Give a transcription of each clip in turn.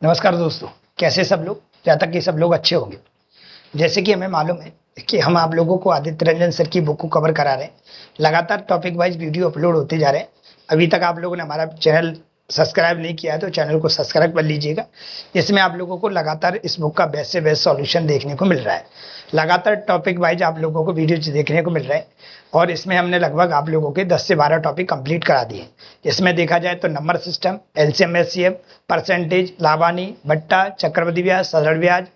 नमस्कार दोस्तों, कैसे सब लोग। जहाँ तक कि सब लोग अच्छे होंगे। जैसे कि हमें मालूम है कि हम आप लोगों को आदित्य रंजन सर की बुक को कवर करा रहे हैं। लगातार टॉपिक वाइज वीडियो अपलोड होते जा रहे हैं। अभी तक आप लोगों ने हमारा चैनल सब्सक्राइब नहीं किया है तो चैनल को सब्सक्राइब कर लीजिएगा। इसमें आप लोगों को लगातार इस बुक का बेस्ट से बेस्ट सॉल्यूशन देखने को मिल रहा है। लगातार टॉपिक वाइज आप लोगों को वीडियो देखने को मिल रहा है और इसमें हमने लगभग आप लोगों के 10 से 12 टॉपिक कंप्लीट करा दिए। इसमें देखा जाए तो number system, LCM HCF, percentage, लाभानी, भट्टा, चक्रवृद्धि ब्याज, सरल ब्याज,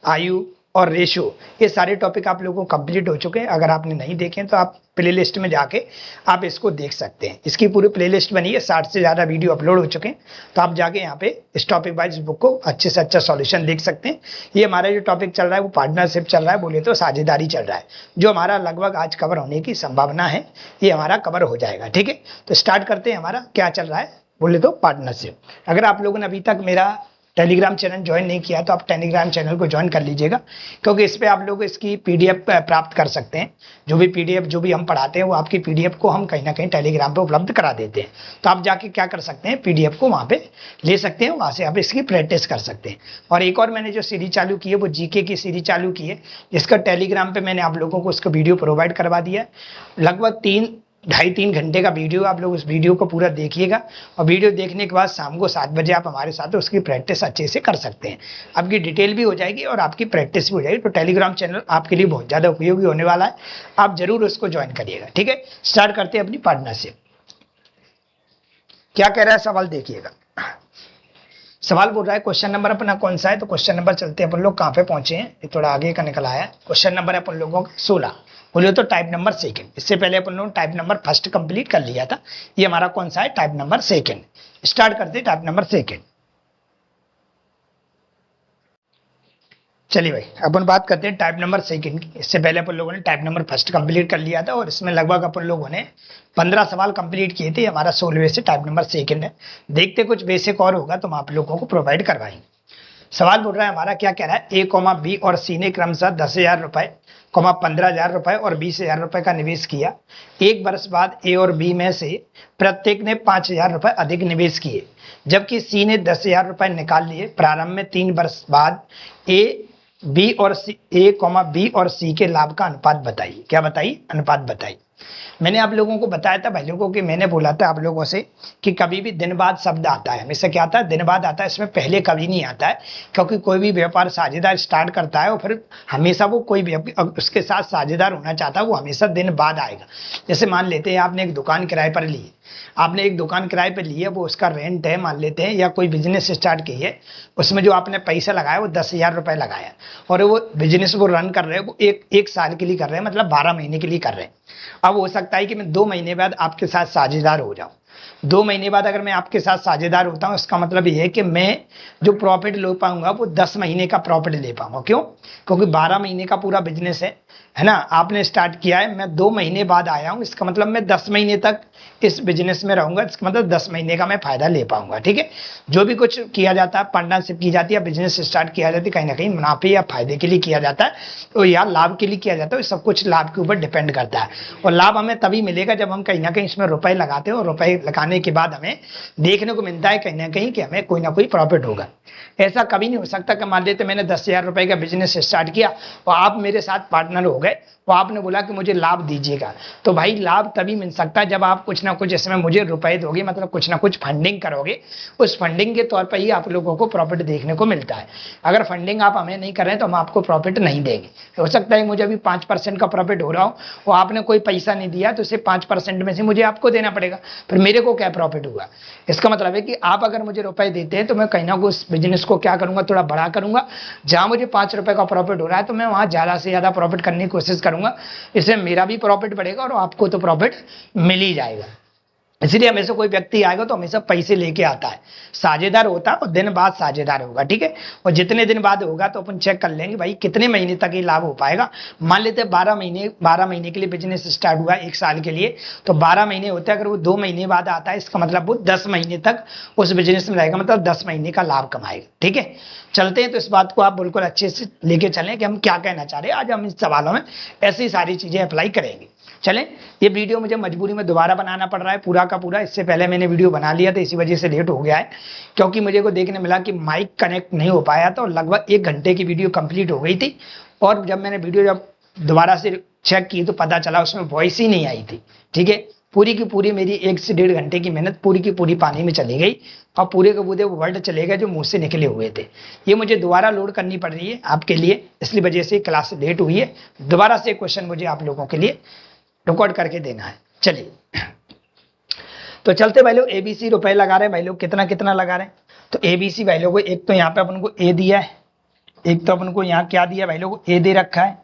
आयु और रेशियो, ये सारे टॉपिक आप लोगों को कंप्लीट हो चुके हैं। अगर आपने नहीं देखे तो आप प्लेलिस्ट में जाके आप इसको देख सकते हैं। इसकी पूरी प्लेलिस्ट बनी है, 60 से ज़्यादा वीडियो अपलोड हो चुके हैं। तो आप जाके यहाँ पे इस टॉपिक वाइज बुक को अच्छे से अच्छा सॉल्यूशन देख सकते हैं। ये हमारा जो टॉपिक चल रहा है वो पार्टनरशिप चल रहा है, बोले तो साझेदारी चल रहा है, जो हमारा लगभग आज कवर होने की संभावना है। ये हमारा कवर हो जाएगा, ठीक है। तो स्टार्ट करते हैं। हमारा क्या चल रहा है बोले तो पार्टनरशिप। अगर आप लोगों ने अभी तक मेरा टेलीग्राम चैनल ज्वाइन नहीं किया तो आप टेलीग्राम चैनल को ज्वाइन कर लीजिएगा, क्योंकि इस पे आप लोग इसकी पीडीएफ प्राप्त कर सकते हैं। जो भी पीडीएफ जो भी हम पढ़ाते हैं वो आपकी पीडीएफ को हम कहीं ना कहीं टेलीग्राम पे उपलब्ध करा देते हैं। तो आप जाके क्या कर सकते हैं, पीडीएफ को वहाँ पे ले सकते हैं, वहाँ से आप इसकी प्रैक्टिस कर सकते हैं। और एक और मैंने जो सीरीज चालू की है वो जीके की सीरीज चालू की है, जिसका टेलीग्राम पे मैंने आप लोगों को उसका वीडियो प्रोवाइड करवा दिया है। लगभग 2.5-3 घंटे का वीडियो। आप लोग उस वीडियो को पूरा देखिएगा और वीडियो देखने के बाद शाम को 7 बजे आप हमारे साथ उसकी प्रैक्टिस अच्छे से कर सकते हैं। आपकी डिटेल भी हो जाएगी और आपकी प्रैक्टिस भी हो जाएगी। तो टेलीग्राम चैनल आपके लिए बहुत ज़्यादा उपयोगी होने वाला है, आप जरूर उसको ज्वाइन करिएगा, ठीक है। स्टार्ट करते हैं अपनी पार्टनरशिप। क्या कह रहा है सवाल देखिएगा। सवाल बोल रहा है क्वेश्चन नंबर अपना कौन सा है, तो क्वेश्चन नंबर चलते हैं अपन लोग कहाँ पे पहुंचे हैं, थोड़ा आगे का निकल आया है। क्वेश्चन नंबर अपन लोगों का 16, बोलिए तो टाइप नंबर सेकंड। इससे पहले अपन लोगों ने टाइप नंबर फर्स्ट कंप्लीट कर लिया था। ये हमारा कौन सा है, टाइप नंबर सेकंड। स्टार्ट करते हैं टाइप नंबर सेकंड। चलिए भाई, अपन बात करते हैं टाइप नंबर सेकंड की। इससे पहले अपन लोगों ने टाइप नंबर फर्स्ट कंप्लीट कर लिया था और इसमें लगभग अपन लोगों ने 15 सवाल कंप्लीट किए थे। हमारा 16वें से टाइप नंबर सेकंड है। देखते कुछ बेसिक और होगा तो हम आप लोगों को प्रोवाइड करवाएंगे। सवाल बोल रहा है हमारा, क्या कह रहा है, ए, बी और सी ने क्रमशः 10,000 रुपए, 15,000 रुपए और 20,000 रुपए का निवेश किया। एक वर्ष बाद ए और बी में से प्रत्येक ने 5,000 रुपए अधिक निवेश किए, जबकि सी ने 10,000 रुपए निकाल लिए। प्रारंभ में 3 वर्ष बाद ए बी और सी, ए, बी और सी के लाभ का अनुपात बताइए। क्या बताइए, अनुपात बताइए। मैंने आप लोगों को बताया था भाई लोगों कि मैंने बोला था आप लोगों से कि कभी भी दिन बाद शब्द आता है, हमेशा क्या आता है, दिन बाद आता है। इसमें पहले कभी नहीं आता है, क्योंकि कोई भी व्यापार साझेदार स्टार्ट करता है और फिर हमेशा वो कोई भी उसके साथ साझेदार होना चाहता है वो हमेशा दिन बाद आएगा। जैसे मान लेते हैं आपने एक दुकान किराए पर ली है, आपने एक दुकान किराए पर ली है, वो उसका रेंट है मान लेते हैं, या कोई बिजनेस स्टार्ट की है, उसमें जो आपने पैसा लगाया वो 10,000 रुपए लगाया और वो बिजनेस वो रन कर रहे हैं, वो एक साल के लिए कर रहे हैं, मतलब 12 महीने के लिए कर रहे हैं। अब हो सकता है कि मैं 2 महीने बाद आपके साथ साझेदार हो जाऊं। 2 महीने बाद अगर मैं आपके साथ साझेदार होता हूं, इसका मतलब ये है कि मैं जो प्रॉफिट ले पाऊंगा वो 10 महीने का प्रॉफिट ले पाऊंगा। क्यों? क्योंकि 12 महीने का पूरा बिजनेस है ना, आपने स्टार्ट किया है, मैं 2 महीने बाद आया हूं, इसका मतलब मैं 10 महीने तक इस बिजनेस में रहूंगा, इसका मतलब 10 महीने का मैं फायदा ले पाऊंगा, ठीक है। जो भी कुछ किया जाता है, पार्टनरशिप की जाती है, बिजनेस स्टार्ट किया जाती है, कहीं ना कहीं मुनाफे या फायदे के लिए किया जाता है, तो या लाभ के लिए किया जाता है। सब कुछ लाभ के ऊपर डिपेंड करता है और लाभ हमें तभी मिलेगा जब हम कहीं ना कहीं इसमें रुपए लगाते हैं और रुपए लगाने के बाद हमें देखने को मिलता है कहीं ना कहीं कि हमें कोई ना कोई प्रॉफिट होगा। ऐसा कभी नहीं हो सकता कि मान लेते मैंने 10,000 रुपए का बिजनेस स्टार्ट किया और आप मेरे साथ पार्टनर हो गए और आपने बोला कि मुझे लाभ दीजिएगा, तो भाई लाभ तभी मिल सकता है जब आप कुछ ना कुछ इसमें मुझे रुपए दोगे, मतलब कुछ ना कुछ फंडिंग करोगे। उस फंडिंग के तौर पर ही आप लोगों को प्रॉफिट देखने को मिलता है। अगर फंडिंग आप हमें नहीं कर रहे हैं तो हम आपको प्रॉफिट नहीं देंगे। हो सकता है मुझे अभी 5% का प्रॉफिट हो रहा हो और आपने कोई पैसा नहीं दिया, तो सिर्फ 5% में से मुझे आपको देना पड़ेगा, फिर मेरे को क्या प्रॉफिट हुआ। इसका मतलब है कि आप अगर मुझे रुपए देते हैं तो मैं कहीं ना कहीं उस बिजनेस को क्या करूंगा, थोड़ा बड़ा करूंगा। जहां मुझे 5 रुपए का प्रॉफिट हो रहा है तो मैं वहां ज्यादा से ज्यादा प्रॉफिट करने की कोशिश करूंगा, इससे मेरा भी प्रॉफिट बढ़ेगा और आपको तो प्रॉफिट मिल ही जाएगा। इसलिए हमेशा कोई व्यक्ति आएगा तो हमेशा पैसे लेके आता है, साझेदार होता है और दिन बाद साझेदार होगा, ठीक है। और जितने दिन बाद होगा तो अपन चेक कर लेंगे भाई कितने महीने तक ये लाभ हो पाएगा। मान लेते हैं 12 महीने के लिए बिजनेस स्टार्ट हुआ, 1 साल के लिए, तो 12 महीने होते हैं। अगर वो 2 महीने बाद आता है, इसका मतलब वो 10 महीने तक उस बिजनेस में रहेगा, मतलब 10 महीने का लाभ कमाएगा, ठीक है। चलते हैं, तो इस बात को आप बिल्कुल अच्छे से लेके चलें कि हम क्या कहना चाह रहे हैं। आज हम इस सवालों में ऐसी सारी चीजें अप्लाई करेंगे। चलें, ये वीडियो मुझे मजबूरी में दोबारा बनाना पड़ रहा है पूरा का पूरा। इससे पहले मैंने वीडियो बना लिया था, इसी वजह से लेट हो गया है, क्योंकि मुझे को देखने मिला कि माइक कनेक्ट नहीं हो पाया था और लगभग 1 घंटे की वीडियो कंप्लीट हो गई थी। और जब मैंने वीडियो दोबारा से चेक की तो पता चला उसमें वॉइस ही नहीं आई थी। ठीक है, पूरी की पूरी मेरी 1 से 1.5 घंटे की मेहनत पूरी की पूरी पानी में चली गई और पूरे के पूरे वर्ड चले गए जो मुंह से निकले हुए थे। ये मुझे दोबारा लोड करनी पड़ रही है आपके लिए, इसलिए वजह से क्लास लेट हुई है। दोबारा से क्वेश्चन मुझे आप लोगों के लिए रिकॉर्ड करके देना है। चलिए तो चलते भाई लोग, एबीसी रुपए लगा रहे हैं भाई लोग, कितना कितना लगा रहे हैं। तो एबीसी भाई लोग एक तो यहाँ पे अपन को ए दिया है, एक तो अपन को यहाँ क्या दिया भाई लोग, ए दे रखा है।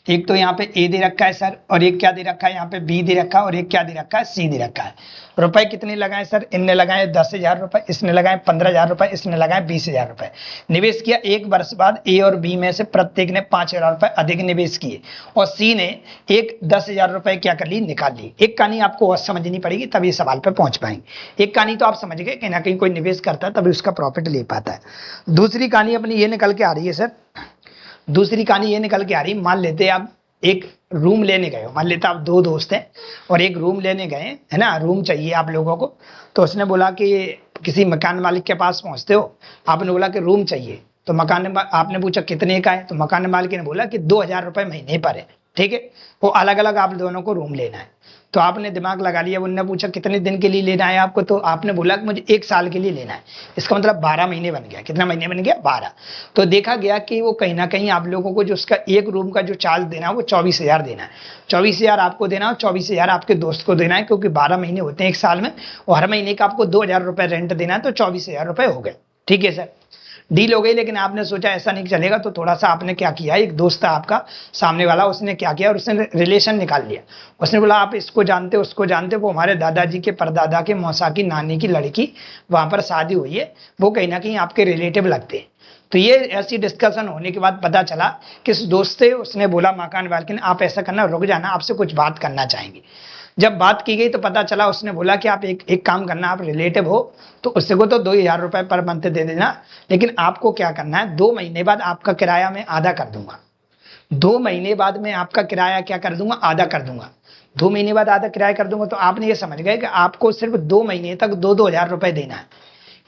एक तो यहाँ पे ए दे रखा है सर, और एक क्या दे रखा है यहाँ पे बी दे रखा है, और एक क्या दे रखा है सी दे रखा है। रुपए कितने लगाए सर, इनने लगाए 10,000 रुपए, इसने लगाए 15,000 रुपए, इसने लगाए 20,000 रुपए। निवेश किया 1 वर्ष बाद ए और बी में से प्रत्येक ने 5,000 रुपए अधिक निवेश किए और सी ने एक 10,000 रुपए क्या कर ली, निकाल ली। एक कहानी आपको और समझनी पड़ेगी तभी सवाल पे पहुंच पाएंगे। एक कहानी तो आप समझ गए कि ना कहीं कोई निवेश करता है तभी उसका प्रॉफिट ले पाता है। दूसरी कहानी अपनी ये निकल के आ रही है सर, दूसरी कहानी ये निकल के आ रही, मान लेते आप एक रूम लेने गए हो, मान लेते आप 2 दोस्त हैं और एक रूम लेने गए है ना, रूम चाहिए आप लोगों को। तो उसने बोला कि किसी मकान मालिक के पास पहुंचते हो, आपने बोला कि रूम चाहिए, तो आपने पूछा कितने का है, तो मकान मालिक ने बोला कि 2,000 रुपए महीने पर है। ठीक है, वो अलग अलग आप दोनों को रूम लेना है। तो आपने दिमाग लगा लिया, उन्होंने पूछा कितने दिन के लिए लेना है आपको, तो आपने बोला कि मुझे 1 साल के लिए लेना है। इसका मतलब 12 महीने बन गया। कितना महीने बन गया, 12। तो देखा गया कि वो कहीं ना कहीं आप लोगों को जो उसका एक रूम का जो चार्ज देना है वो 24,000 देना है। 24,000 आपको देना है और 24,000 आपके दोस्त को देना है, क्योंकि 12 महीने होते हैं 1 साल में और हर महीने का आपको 2,000 रुपए रेंट देना है, तो 24,000 रुपए हो गए। ठीक है सर, डील हो गई। लेकिन आपने सोचा ऐसा नहीं चलेगा, तो थोड़ा सा आपने क्या किया, एक दोस्त था आपका सामने वाला, उसने क्या किया और उसने रिलेशन निकाल लिया। उसने बोला आप इसको जानते उसको जानते, वो हमारे दादाजी के परदादा के मौसा की नानी की लड़की, वहां पर शादी हुई है, वो कहीं ना कहीं आपके रिलेटिव लगते हैं। तो ये ऐसी डिस्कशन होने के बाद पता चला किस दोस्त से, उसने बोला मकान मालिक ने आप ऐसा करना, रुक जाना, आपसे कुछ बात करना चाहेंगे। जब बात की गई तो पता चला, उसने बोला कि आप एक काम करना, आप रिलेटिव हो तो उससे को तो 2,000 रुपए पर मंथ दे देना, लेकिन आपको क्या करना है, 2 महीने बाद आपका किराया मैं आधा कर दूंगा। 2 महीने बाद मैं आपका किराया क्या कर दूंगा, आधा कर दूंगा। 2 महीने बाद आधा किराया कर दूंगा। तो आपने ये समझ गए कि आपको सिर्फ 2 महीने तक 2,000 रुपए देना है।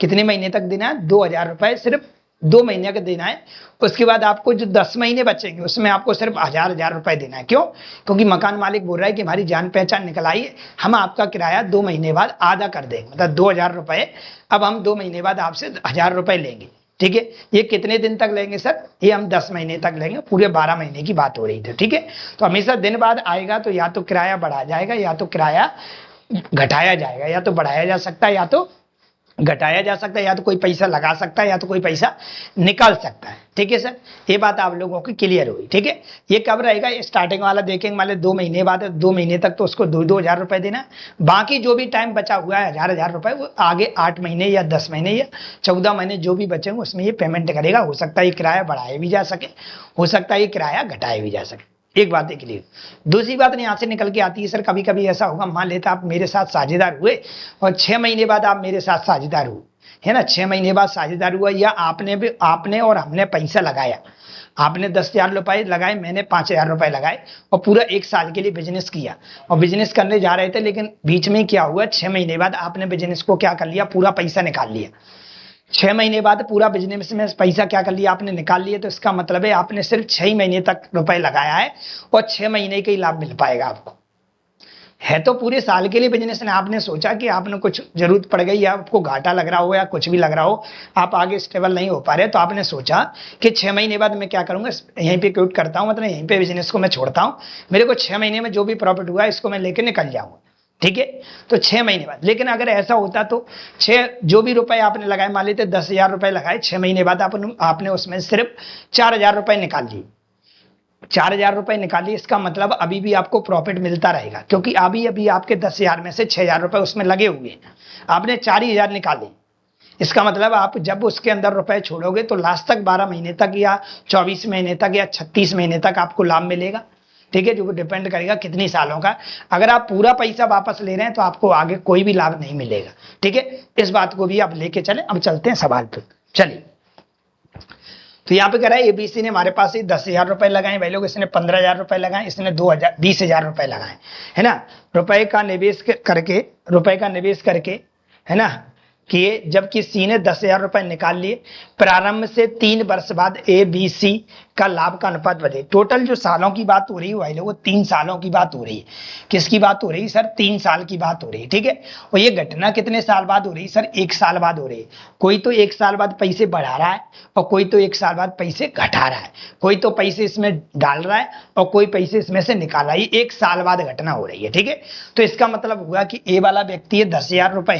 कितने महीने तक देना है, 2,000 रुपए सिर्फ 2 महीने का देना है। उसके बाद आपको जो 10 महीने बचेंगे उसमें आपको सिर्फ 1,000 रुपए देना है। क्यों, क्योंकि मकान मालिक बोल रहा है कि हमारी जान पहचान निकल आई है, हम आपका किराया 2 महीने बाद आधा कर देंगे, मतलब 2,000 रुपए अब हम 2 महीने बाद आपसे 1,000 रुपए लेंगे। ठीक है, ये कितने दिन तक लेंगे सर, ये हम 10 महीने तक लेंगे, पूरे 12 महीने की बात हो रही थी। ठीक है, तो हमेशा दिन बाद आएगा तो या तो किराया बढ़ा जाएगा या तो किराया घटाया जाएगा, या तो बढ़ाया जा सकता है या तो घटाया जा सकता है, या तो कोई पैसा लगा सकता है या तो कोई पैसा निकाल सकता है। ठीक है सर, ये बात आप लोगों की क्लियर हुई। ठीक है, ये कब रहेगा, स्टार्टिंग वाला देखेंगे, मान लो 2 महीने बाद, 2 महीने तक तो उसको 2,000 रुपए देना। बाकी जो भी टाइम बचा हुआ है 1,000 रुपए, वो आगे 8 महीने या 10 महीने या 14 महीने जो भी बचेंगे उसमें ये पेमेंट करेगा। हो सकता है ये किराया बढ़ाया भी जा सके, हो सकता है ये किराया घटाया भी जा सके। एक बात है क्लियर। दूसरी बात यहाँ से निकल के आती है सर, कभी कभी ऐसा होगा, मान लेता आप मेरे साथ साझेदार हुए और 6 महीने बाद आप मेरे साथ साझेदार हुए, है ना, 6 महीने बाद साझेदार हुआ, या आपने और हमने पैसा लगाया, आपने 10,000 रुपए लगाए, मैंने 5,000 रुपए लगाए और पूरा 1 साल के लिए बिजनेस किया और बिजनेस करने जा रहे थे, लेकिन बीच में क्या हुआ, 6 महीने बाद आपने बिजनेस को क्या कर लिया, पूरा पैसा निकाल लिया। 6 महीने बाद पूरा बिजनेस में पैसा क्या कर लिया, आपने निकाल लिया। तो इसका मतलब है आपने सिर्फ 6 महीने तक रुपए लगाया है और 6 महीने का ही लाभ मिल पाएगा आपको। है तो पूरे साल के लिए बिजनेस ने, आपने सोचा कि आपने कुछ जरूरत पड़ गई या आपको घाटा लग रहा हो या कुछ भी लग रहा हो, आप आगे स्टेबल नहीं हो पा रहे, तो आपने सोचा कि 6 महीने बाद मैं क्या करूंगा, यहीं पे क्विट करता हूं, मतलब यहीं पे बिजनेस को मैं छोड़ता हूं, मेरे को 6 महीने में जो भी प्रॉफिट हुआ इसको मैं लेके निकल जाऊंगा। ठीक है, तो 6 महीने बाद। लेकिन अगर ऐसा होता तो 6 जो भी रुपए आपने लगाए, मान लेते 10,000 रुपए लगाए, 6 महीने बाद आपने उसमें सिर्फ 4,000 रुपए निकाल लिए, 4,000 रुपए निकालिए। इसका मतलब अभी भी आपको प्रॉफिट मिलता रहेगा, क्योंकि अभी आपके 10,000 में से 6,000 रुपए उसमें लगे हुए हैं, आपने 4,000 निकाले। इसका मतलब आप जब उसके अंदर रुपए छोड़ोगे तो लास्ट तक 12 महीने तक या 24 महीने तक या 36 महीने तक आपको लाभ मिलेगा। ठीक है, जो डिपेंड करेगा कितनी सालों का। अगर आप पूरा पैसा वापस ले रहे हैं तो आपको आगे कोई भी लाभ नहीं मिलेगा। ठीक है, इस बात को भी आप लेके चले। अब चलते हैं सवाल पे। चलिए, तो यहाँ पे कह रहा है एबीसी ने हमारे पास ही 10,000 रुपए लगाए भाई लोग, इसने 15,000 रुपए लगाए, इसने 20,000 रुपए लगाए, है ना। रुपए का निवेश करके है ना किए, जबकि सी ने 10,000 रुपए निकाल लिए। प्रारंभ से 3 वर्ष बाद ए बी सी का लाभ का अनुपात बढ़े। टोटल जो सालों की बात हो रही है भाई लोगों, 3 सालों की बात हो रही है। किसकी बात हो रही है सर? 3 साल की बात हो रही है, ठीक है। और ये घटना कितने साल बाद हो रही है सर? 1 साल बाद हो रही है। कोई तो 1 साल बाद पैसे बढ़ा रहा है और कोई तो 1 साल बाद पैसे घटा रहा है, कोई तो पैसे इसमें डाल रहा है और कोई पैसे इसमें से निकाल रहा है। 1 साल बाद घटना हो रही है, ठीक है। तो इसका मतलब हुआ कि ए वाला व्यक्ति ये 10,000 रुपए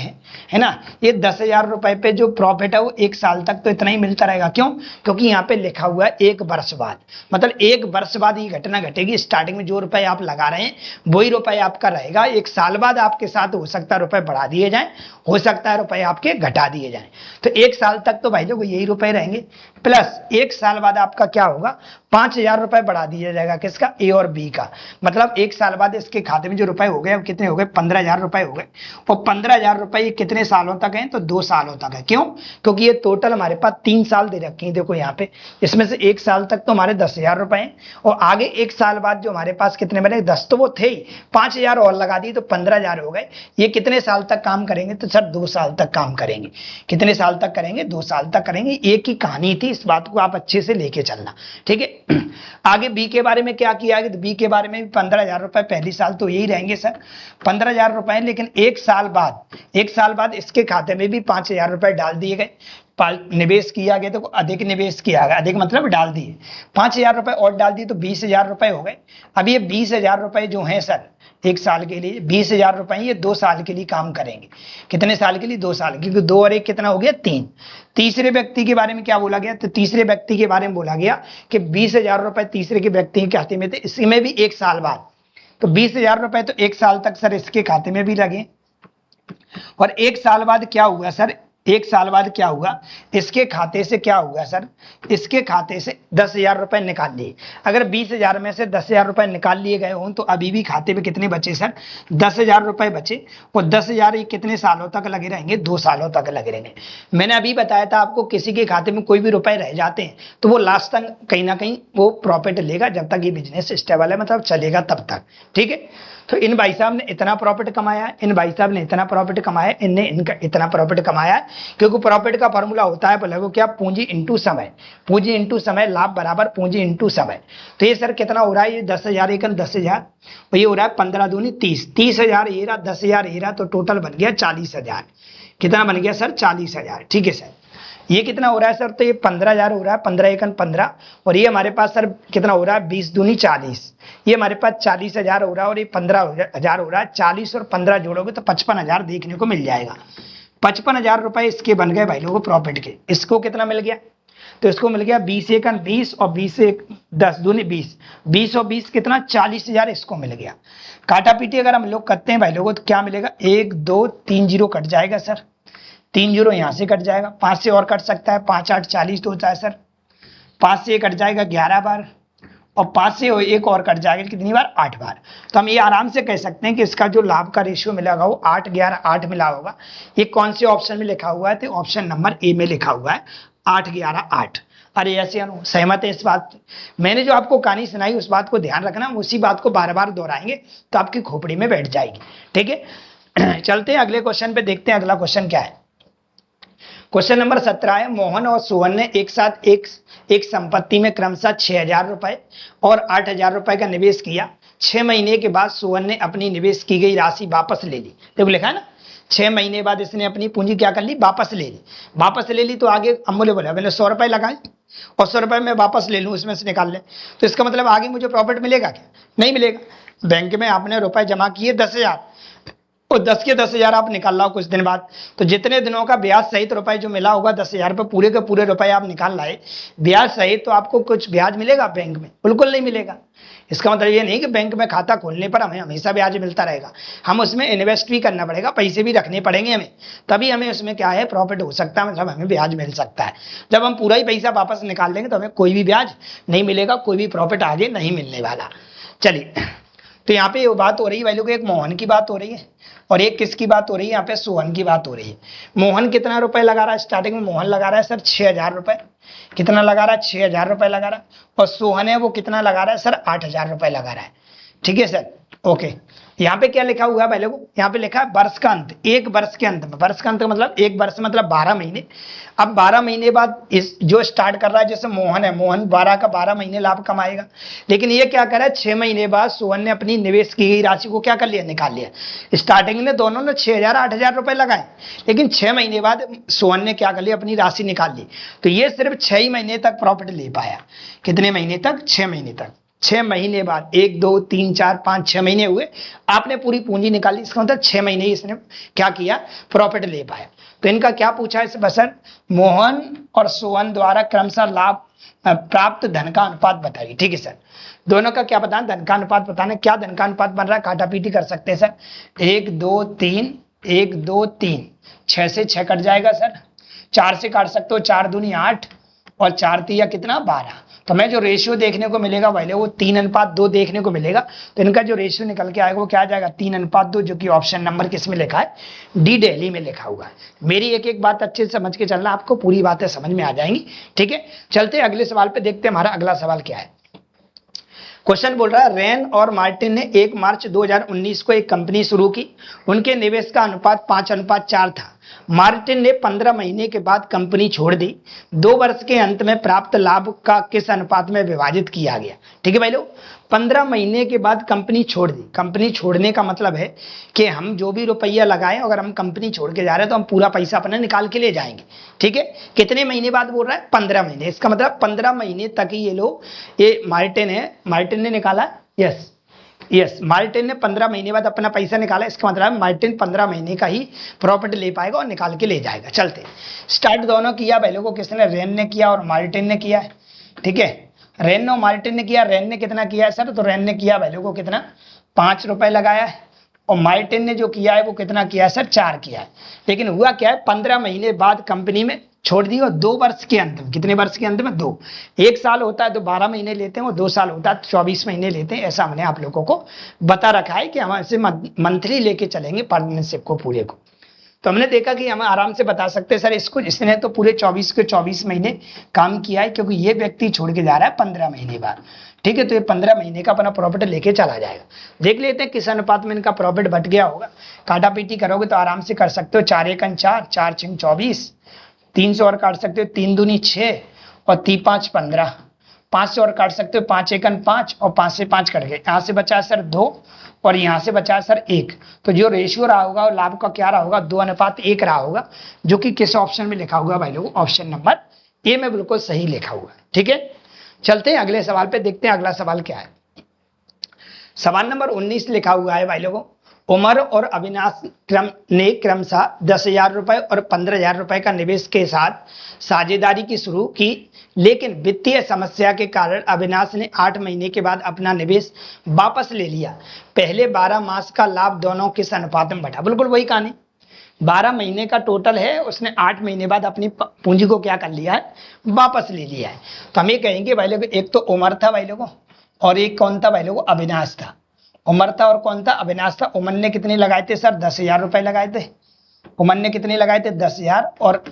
है ना, ये 10,000 रुपए पे जो प्रॉफिट है वो 1 साल तक तो इतना ही मिलता रहेगा। क्यों? क्योंकि यहाँ पे लिखा हुआ है 1 वर्ष बाद, मतलब 1 वर्ष बाद ये घटना घटेगी। स्टार्टिंग में जो रुपए आप लगा रहे हैं वही रुपए आपका रहेगा। 1 साल बाद आपके साथ हो सकता है रुपए बढ़ा दिए जाए, हो सकता है रुपए आपके घटा दिए जाए। तो 1 साल तक तो भाई लोग यही रुपए रहेंगे, प्लस 1 साल बाद आपका क्या होगा? 5,000 रुपए बढ़ा दिया जाएगा। किसका? ए और बी का। मतलब 1 साल बाद इसके खाते में जो रुपए हो गए, कितने हो गए? 15,000 रुपए हो गए। और 15,000 रुपए ये कितने सालों तक है? तो 2 सालों तक है। क्यों? क्योंकि ये टोटल हमारे पास 3 साल दे रखे हैं। देखो यहाँ पे, इसमें से 1 साल तक तो हमारे 10,000 रुपए हैं और आगे 1 साल बाद जो हमारे पास कितने बने? 10 तो वो थे ही, 5,000 और लगा दिए तो 15,000 हो गए। ये कितने साल तक काम करेंगे? तो सर 2 साल तक काम करेंगे। कितने साल तक करेंगे? 2 साल तक करेंगे। एक ही कहानी थी, इस बात को आप अच्छे से लेके चलना, ठीक है। आगे बी के बारे में क्या किया? तो बी के बारे में भी 15,000 रुपए पहली साल तो यही रहेंगे सर, 15,000 रुपए। लेकिन 1 साल बाद इसके खाते में भी 5,000 रुपए डाल दिए गए। निवेश किया गया तो अधिक निवेश किया गया, अधिक मतलब डाल दिए 5,000 रुपए और डाल दिए तो 20,000 रुपए हो गए। अब ये 20,000 रुपए जो हैं सर 1 साल के लिए, 20,000 रुपए ये 2 साल के लिए काम करेंगे। कितने साल के लिए? 2 साल, क्योंकि 2 और 1 कितना हो गया? 3। तीसरे व्यक्ति के बारे में क्या बोला गया? तो तीसरे व्यक्ति के बारे में बोला गया कि 20,000 रुपए तीसरे के व्यक्ति के खाते में थे, इसमें भी 1 साल बाद। तो 20,000 रुपए तो 1 साल तक सर इसके खाते में भी लगे। और 1 साल बाद क्या हुआ सर? 1 साल बाद क्या हुआ? इसके खाते से क्या हुआ सर? इसके खाते से 10,000 रुपए निकाल लिए। अगर 20,000 में से 10,000 रुपए निकाल लिए गए हों तो अभी भी खाते में कितने बचे सर? 10,000 रुपए बचे। और 10,000 ये कितने सालों तक लगे रहेंगे? 2 सालों तक लगे रहेंगे। मैंने अभी बताया था आपको, किसी के खाते में कोई भी रुपए रह जाते हैं तो वो लास्ट तक कहीं ना कहीं वो प्रॉफिट लेगा, जब तक ये बिजनेस स्टेबल है, मतलब चलेगा तब तक, ठीक है। तो इन भाई साहब ने इतना प्रॉफिट कमाया है, इन भाई साहब ने इतना प्रॉफिट कमाया है, इनने इनका इतना प्रॉफिट कमाया है। क्योंकि प्रॉफिट का फॉर्मूला होता है बोले क्या? पूंजी इंटू समय। पूंजी इंटू समय, लाभ बराबर पूंजी इंटू समय। तो ये सर कितना हो रहा है? ये 10,000 एकन 10,000 और ये हो रहा है 15 दूनी 30, 30,000 ये रहा, 10,000 ये रहा, तो टोटल बन गया 40,000। कितना बन गया सर? 40,000, ठीक है सर। ये कितना हो रहा है सर? तो ये 15,000 हो रहा है, 15 एकन 15, और ये हमारे पास सर कितना हो रहा है? 20 दूनी 40, ये हमारे पास 40,000 हो रहा है और ये 15,000 हो रहा है। 40 और 15 जोड़ोगे तो 55,000 देखने को मिल जाएगा। 55,000 रुपए इसके बन गए भाई लोगों प्रॉफिट के। इसको कितना मिल गया? तो इसको मिल गया 20 एकन 20 और 20 एक 10 दूनी 20, 20 और 20 कितना? 40,000 इसको मिल गया। काटा पीटी अगर हम लोग करते हैं भाई लोगों तो क्या मिलेगा? 1 2 3 जीरो कट जाएगा सर, 3 जीरो यहाँ से कट जाएगा, 5 से और कट सकता है, 5 8 40 तो होता है सर, 5 से कट जाएगा 11 बार और 5 से एक और कट जाएगा कितनी बार? 8 बार। तो हम ये आराम से कह सकते हैं कि इसका जो लाभ का रेशियो मिला होगा वो 8 11 8 मिला होगा। ये कौन से ऑप्शन में लिखा हुआ है? तो ऑप्शन नंबर ए में लिखा हुआ है 8 11 8। अरे ऐसे अनु सहमत है इस बात? मैंने जो आपको कहानी सुनाई उस बात को ध्यान रखना, उसी बात को बार बार दोहराएंगे तो आपकी खोपड़ी में बैठ जाएगी, ठीक है। चलते हैं अगले क्वेश्चन पे, देखते हैं अगला क्वेश्चन क्या है। क्वेश्चन नंबर 17 है, मोहन और सोहन ने एक साथ एक संपत्ति में क्रमशः 6,000 रुपए और 8,000 रुपए का निवेश किया। 6 महीने के बाद सोहन ने अपनी निवेश की गई राशि वापस ले ली। देखो लिखा है ना, 6 महीने बाद इसने अपनी पूंजी क्या कर ली? वापस ले ली। वापस ले ली तो आगे अमूल्य बोला मैंने 100 रुपए लगाए और 100 रुपए में वापस ले लूँ, उसमें से निकाल ले, तो इसका मतलब आगे मुझे प्रॉफिट मिलेगा क्या? नहीं मिलेगा। बैंक में आपने रुपए जमा किए 10,000 और 10 के 10,000 आप निकाल लाओ कुछ दिन बाद, तो जितने दिनों का ब्याज सहित रुपए जो मिला होगा 10,000 पे पूरे के पूरे रुपए आप निकाल लाए ब्याज सहित, तो आपको कुछ ब्याज मिलेगा बैंक में? बिल्कुल नहीं मिलेगा। इसका मतलब ये नहीं कि बैंक में खाता खोलने पर हमें हमेशा ब्याज मिलता रहेगा, हम उसमें इन्वेस्ट भी करना पड़ेगा, पैसे भी रखने पड़ेंगे हमें, तभी हमें उसमें क्या है प्रॉफिट हो सकता है, मतलब हमें ब्याज मिल सकता है। जब हम पूरा ही पैसा वापस निकाल लेंगे तो हमें कोई भी ब्याज नहीं मिलेगा, कोई भी प्रॉफिट आगे नहीं मिलने वाला। चलिए तो यहाँ पे ये बात हो रही है भाई लोग, एक मोहन की बात हो रही है और एक किसकी बात हो रही है, यहाँ पे सोहन की बात हो रही है। मोहन कितना रुपए लगा रहा है, स्टार्टिंग में मोहन लगा रहा है सर 6,000 रुपए, कितना लगा रहा है 6,000 रुपए लगा रहा है, और सोहन है वो कितना लगा रहा है सर 8,000 रुपए लगा रहा है। ठीक है सर, ओके। यहाँ पे क्या लिखा हुआ है भाई लोगों, यहाँ पे लिखा है वर्ष का अंत, एक वर्ष के अंत में, वर्ष का अंत का मतलब एक वर्ष मतलब 12 महीने। अब 12 महीने बाद इस जो स्टार्ट कर रहा है, जैसे मोहन है, मोहन 12 का 12 महीने लाभ कमाएगा, लेकिन ये क्या कर रहा है 6 महीने बाद सोहन ने अपनी निवेश की गई राशि को क्या कर लिया, निकाल लिया। स्टार्टिंग में दोनों ने 6,000 8,000 रुपए लगाए, लेकिन 6 महीने बाद सोहन ने क्या कर लिया, अपनी राशि निकाल ली। तो ये सिर्फ 6 ही महीने तक प्रॉफिट ले पाया। कितने महीने तक, 6 महीने तक। 6 महीने बाद 1 2 3 4 5 6 महीने हुए, आपने पूरी पूंजी निकाली, इसका मतलब 6 महीने इसने क्या किया, प्रॉफिट ले पाया। तो इनका क्या पूछा है इस बसर, मोहन और सोहन द्वारा क्रमशः लाभ प्राप्त धन का अनुपात बताइए। ठीक है सर, दोनों का क्या बताना, धन का अनुपात बताना। क्या धन का अनुपात बन रहा है, काटा पीटी कर सकते हैं सर। 1 2 3 1 2 3, 6 से 6 कट जाएगा सर, 4 से काट सकते हो, 4 दूनी 8 और 4 तिया कितना 12। तो हमें जो रेशियो देखने को मिलेगा पहले वो 3:2 देखने को मिलेगा। तो इनका जो रेशियो निकल के आएगा वो क्या आ जाएगा, 3:2, जो कि ऑप्शन नंबर किस में लिखा है, डी दिल्ली में लिखा हुआ है। मेरी एक एक बात अच्छे से समझ के चलना, आपको पूरी बातें समझ में आ जाएंगी। ठीक है, चलते अगले सवाल पे, देखते हैं हमारा अगला सवाल क्या है। क्वेश्चन बोल रहा है, रेन और मार्टिन ने 1 मार्च 2019 को एक कंपनी शुरू की, उनके निवेश का अनुपात 5:4 था। मार्टिन ने 15 महीने के बाद कंपनी छोड़ दी, 2 वर्ष के अंत में प्राप्त लाभ का किस अनुपात में विभाजित किया गया। ठीक है भाई लोग, 15 महीने के बाद कंपनी छोड़ दी। कंपनी छोड़ने का मतलब है कि हम जो भी रुपया लगाए, अगर हम कंपनी छोड़ के जा रहे हैं तो हम पूरा पैसा अपना निकाल के ले जाएंगे। ठीक है, कितने महीने बाद बोल रहा है, 15 महीने। इसका मतलब 15 महीने तक ही ये लोग, ये मार्टिन है, मार्टिन ने निकाला, यस मार्टिन ने 15 महीने बाद अपना पैसा निकाला। इसका मतलब मार्टिन 15 महीने का ही प्रॉफिट ले पाएगा और निकाल के ले जाएगा। चलते स्टार्ट दोनों किया भाई लोगों, किसने, रेन ने किया और मार्टिन ने किया है। ठीक है, रेन और मार्टिन ने किया। रेन ने कितना किया है सर, तो रेन ने किया भाई लोगों कितना, 5 रुपए लगाया है, और मार्टिन ने जो किया है वो कितना किया है सर, 4 किया है। लेकिन हुआ क्या है, 15 महीने बाद कंपनी में छोड़ दी, और 2 वर्ष के अंत में, कितने वर्ष के अंत में, 2। 1 साल होता है तो 12 महीने लेते हैं, और 2 साल होता है तो 24 महीने लेते हैं। ऐसा हमने आप लोगों को बता रखा है कि हम ऐसे मंथली लेके चलेंगे पार्टनरशिप को पूरे को। तो हमने देखा कि हम आराम से बता सकते हैं सर इसको, इसने तो पूरे 24 के 24 महीने काम किया है, क्योंकि ये व्यक्ति छोड़ के जा रहा है 15 महीने बाद। ठीक है, तो ये 15 महीने का अपना प्रॉफिट लेके चला जाएगा। देख लेते हैं किस अनुपात में इनका प्रॉफिट बट गया होगा। काटा पीटी करोगे तो आराम से कर सकते हो, 4 1 4, 4 6 24, 3 से और काट सकते हो, 3 दूनी 6 और 3 5 15, 5 से और काट सकते हो, 5 1 5 और 5 से 5 कट गए। यहाँ से बचा सर 2 और यहाँ से बचा सर 1। तो जो रेशियो रहा होगा और लाभ का क्या रहा होगा, 2:1 रहा होगा, जो कि किस ऑप्शन में लिखा हुआ भाई लोग, ऑप्शन नंबर ए में बिल्कुल सही लिखा हुआ है। ठीक है, चलते हैं अगले सवाल पे, देखते हैं अगला सवाल क्या है। सवाल नंबर 19 लिखा हुआ है भाई लोगों, उमर और अविनाश ने क्रमशः 10,000 रुपए और 15,000 रुपए का निवेश के साथ साझेदारी की शुरू की, लेकिन वित्तीय समस्या के कारण अविनाश ने 8 महीने के बाद अपना निवेश वापस ले लिया। पहले 12 मास का लाभ दोनों किस अनुपात में बटा। बिल्कुल वही कहानी, 12 महीने का टोटल है, उसने 8 महीने बाद अपनी पूंजी को क्या कर लिया है, वापस ले लिया है। तो हम ये कहेंगे भाई लोगों, एक तो उमर था भाई लोगों, और एक कौन था भाई लोगों, अविनाश था। उमर था और कौन था, अविनाश था। उमर ने कितने लगाए थे सर, 10,000 रुपए लगाए थे। उमर ने कितने लगाए थे, 10,000, और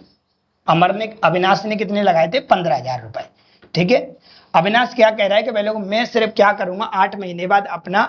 अविनाश ने कितने लगाए थे, 15,000 रुपए। ठीक है, अविनाश क्या कह रहा है कि भाई लोगों, मैं सिर्फ क्या करूंगा, 8 महीने बाद अपना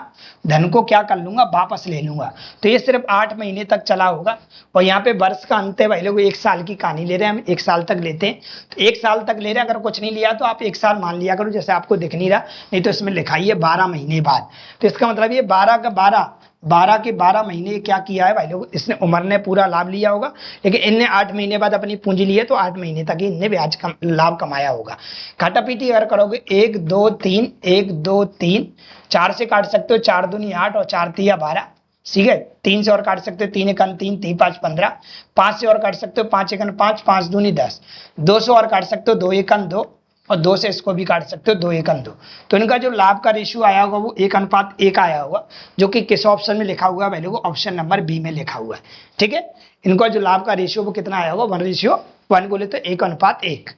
धन को क्या कर लूंगा, वापस ले लूंगा। तो ये सिर्फ 8 महीने तक चला होगा, और यहाँ पे वर्ष का अंत है भाई लोग, 1 साल की कहानी ले रहे हैं हम, 1 साल तक लेते हैं। तो 1 साल तक ले रहे हैं, अगर कुछ नहीं लिया तो आप 1 साल मान लिया करो, जैसे आपको दिख नहीं रहा, नहीं तो इसमें लिखाई है 12 महीने बाद। तो इसका मतलब ये 12 के 12 महीने क्या किया है भाई लोग, इसने, उमर ने पूरा लाभ लिया होगा, लेकिन इनने 8 महीने बाद अपनी पूंजी ली है, तो 8 महीने तक ही इनने ब्याज लाभ कमाया होगा। घाटा पीटी अगर करोगे 1 2 3 1 2 3, 4 से काट सकते हो, 4 दूनी 8 और 4 तिया 12। ठीक है, 3 से और काट सकते हो, 3 1 3, 3 5 15, 5 से और काट सकते हो, 5 1 5, 5 दूनी 10, 2 से और काट सकते हो, 2 1 2, और 2 से इसको भी काट सकते हो, 2 1 2। तो इनका जो लाभ का रेशियो आया होगा वो 1:1 आया होगा, जो कि किस ऑप्शन में लिखा हुआ है भाई लोगों, ऑप्शन नंबर बी में लिखा हुआ है। ठीक है, इनका जो लाभ का रेशियो वो कितना आया होगा, 1:1 बोले तो 1:1।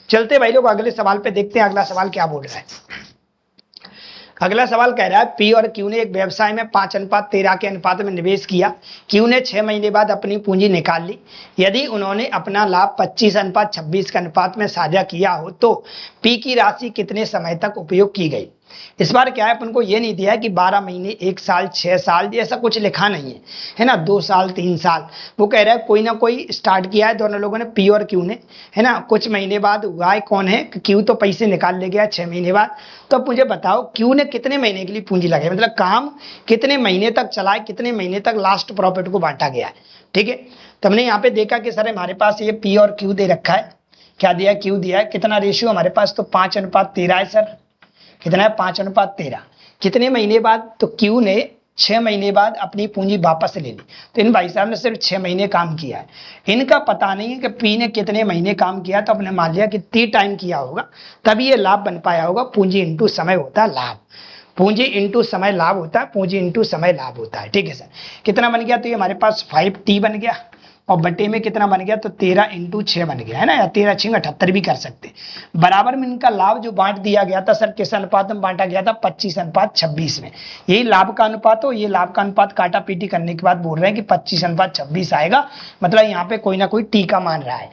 चलते भाई लोग अगले सवाल पे, देखते हैं अगला सवाल क्या बोल रहा है। अगला सवाल कह रहा है पी और क्यू ने एक व्यवसाय में 5:13 के अनुपात में निवेश किया। क्यू ने 6 महीने बाद अपनी पूंजी निकाल ली। यदि उन्होंने अपना लाभ 25:26 के अनुपात में साझा किया हो तो पी की राशि कितने समय तक उपयोग की गई। इस बार क्या है, अपन को ये नहीं दिया है कि 12 महीने, 1 साल, 6 साल, ऐसा कुछ लिखा नहीं है ना, 2 साल, 3 साल। वो कह रहा है कोई ना कोई स्टार्ट किया है दोनों लोगों ने, पी और क्यू ने, है ना। कुछ महीने बाद हुआ है, कौन है, क्यू तो पैसे निकाल ले गया 6 महीने बाद। तो अब मुझे बताओ क्यू ने कितने महीने के लिए पूंजी लगाई, मतलब काम कितने महीने तक चलाए, कितने महीने तक लास्ट प्रॉफिट को बांटा गया है। ठीक है, तो हमने यहाँ पे देखा कि सर हमारे पास ये पी और क्यू दे रखा है, क्या दिया, क्यू दिया है, कितना रेशियो हमारे पास, तो 5:13 है सर। कितना है, 5:13। कितने महीने बाद, तो क्यू ने 6 महीने बाद अपनी पूंजी वापस ले ली। तो इन भाई साहब ने सिर्फ 6 महीने काम किया है। इनका पता नहीं है कि पी ने कितने महीने काम किया, तो अपने मान लिया कि 30 टाइम किया होगा, तभी ये लाभ बन पाया होगा। पूंजी इंटू समय होता है लाभ, पूंजी इंटू समय लाभ होता है, पूंजी इंटू समय लाभ होता है। ठीक है सर, कितना बन गया, तो ये हमारे पास 5T बन गया, और बटे में कितना बन गया, तो 13 × 6 बन गया, है ना, या 13 × 6 78 भी कर सकते। बराबर में इनका लाभ जो बांट दिया गया था सर, किस अनुपात में बांटा गया था, 25:26 में। यही लाभ का अनुपात हो, ये लाभ का अनुपात काटा पीटी करने के बाद बोल रहे हैं कि 25:26 आएगा, मतलब यहाँ पे कोई ना कोई टी का मान रहा है।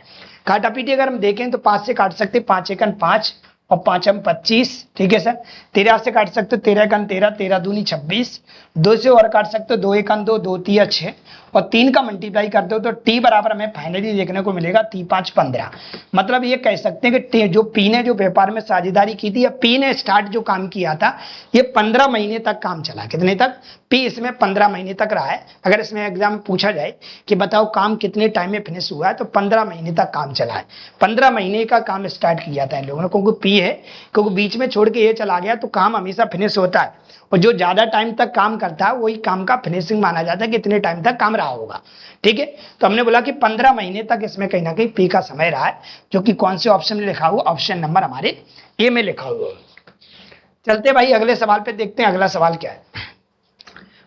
काटा पीटी अगर हम देखें तो 5 से काट सकते, 5 × 1 = 5 और 5 × 25, ठीक है सर। 13 से काट सकते हो, 13 × 13, 13 दूनी 26, 2 से और काट सकते हो, 2 × 1 = 2, 2 × 3 = 6, और 3 का मल्टीप्लाई करते हो तो टी बराबर हमें फाइनली देखने को मिलेगा 3 × 5 = 15। मतलब ये कह सकते हैं कि जो पी ने जो व्यापार में साझेदारी की थी, या पी ने स्टार्ट जो काम किया था, ये 15 महीने तक काम चला। कितने तक, पी इसमें 15 महीने तक रहा है। अगर इसमें एग्जाम में पूछा जाए कि बताओ काम कितने टाइम में फिनिश हुआ है, तो 15 महीने तक काम चला है। 15 महीने का काम स्टार्ट किया था इन लोगों ने, क्योंकि पी है, क्योंकि बीच में छोड़ के ये चला गया तो काम हमेशा फिनिश होता है, और जो ज्यादा टाइम तक काम करता है वही काम का फिनिशिंग माना जाता है, कितने टाइम तक काम रहा होगा। ठीक है, तो हमने बोला कि 15 महीने तक इसमें कहीं ना कहीं पी का समय रहा है, जो कि कौन से ऑप्शन में लिखा हुआ, ऑप्शन नंबर हमारे ए में लिखा हुआ। चलते भाई अगले सवाल पे देखते हैं, अगला सवाल क्या है।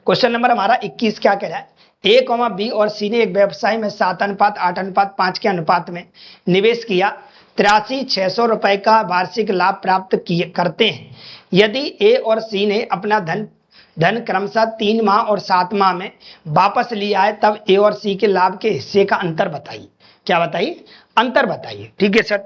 क्वेश्चन नंबर हमारा 21 क्या कह रहा है, ए, बी और सी ने एक व्यवसाय में 7:8:5 के अनुपात में निवेश किया। 83,600 रुपए का वार्षिक लाभ प्राप्त करते हैं। यदि ए और सी ने अपना धन क्रमशः 3 माह और 7 माह में वापस लिया है, तब ए और सी के लाभ के हिस्से का अंतर बताइए। क्या बताइए, अंतर बताइए। ठीक है सर,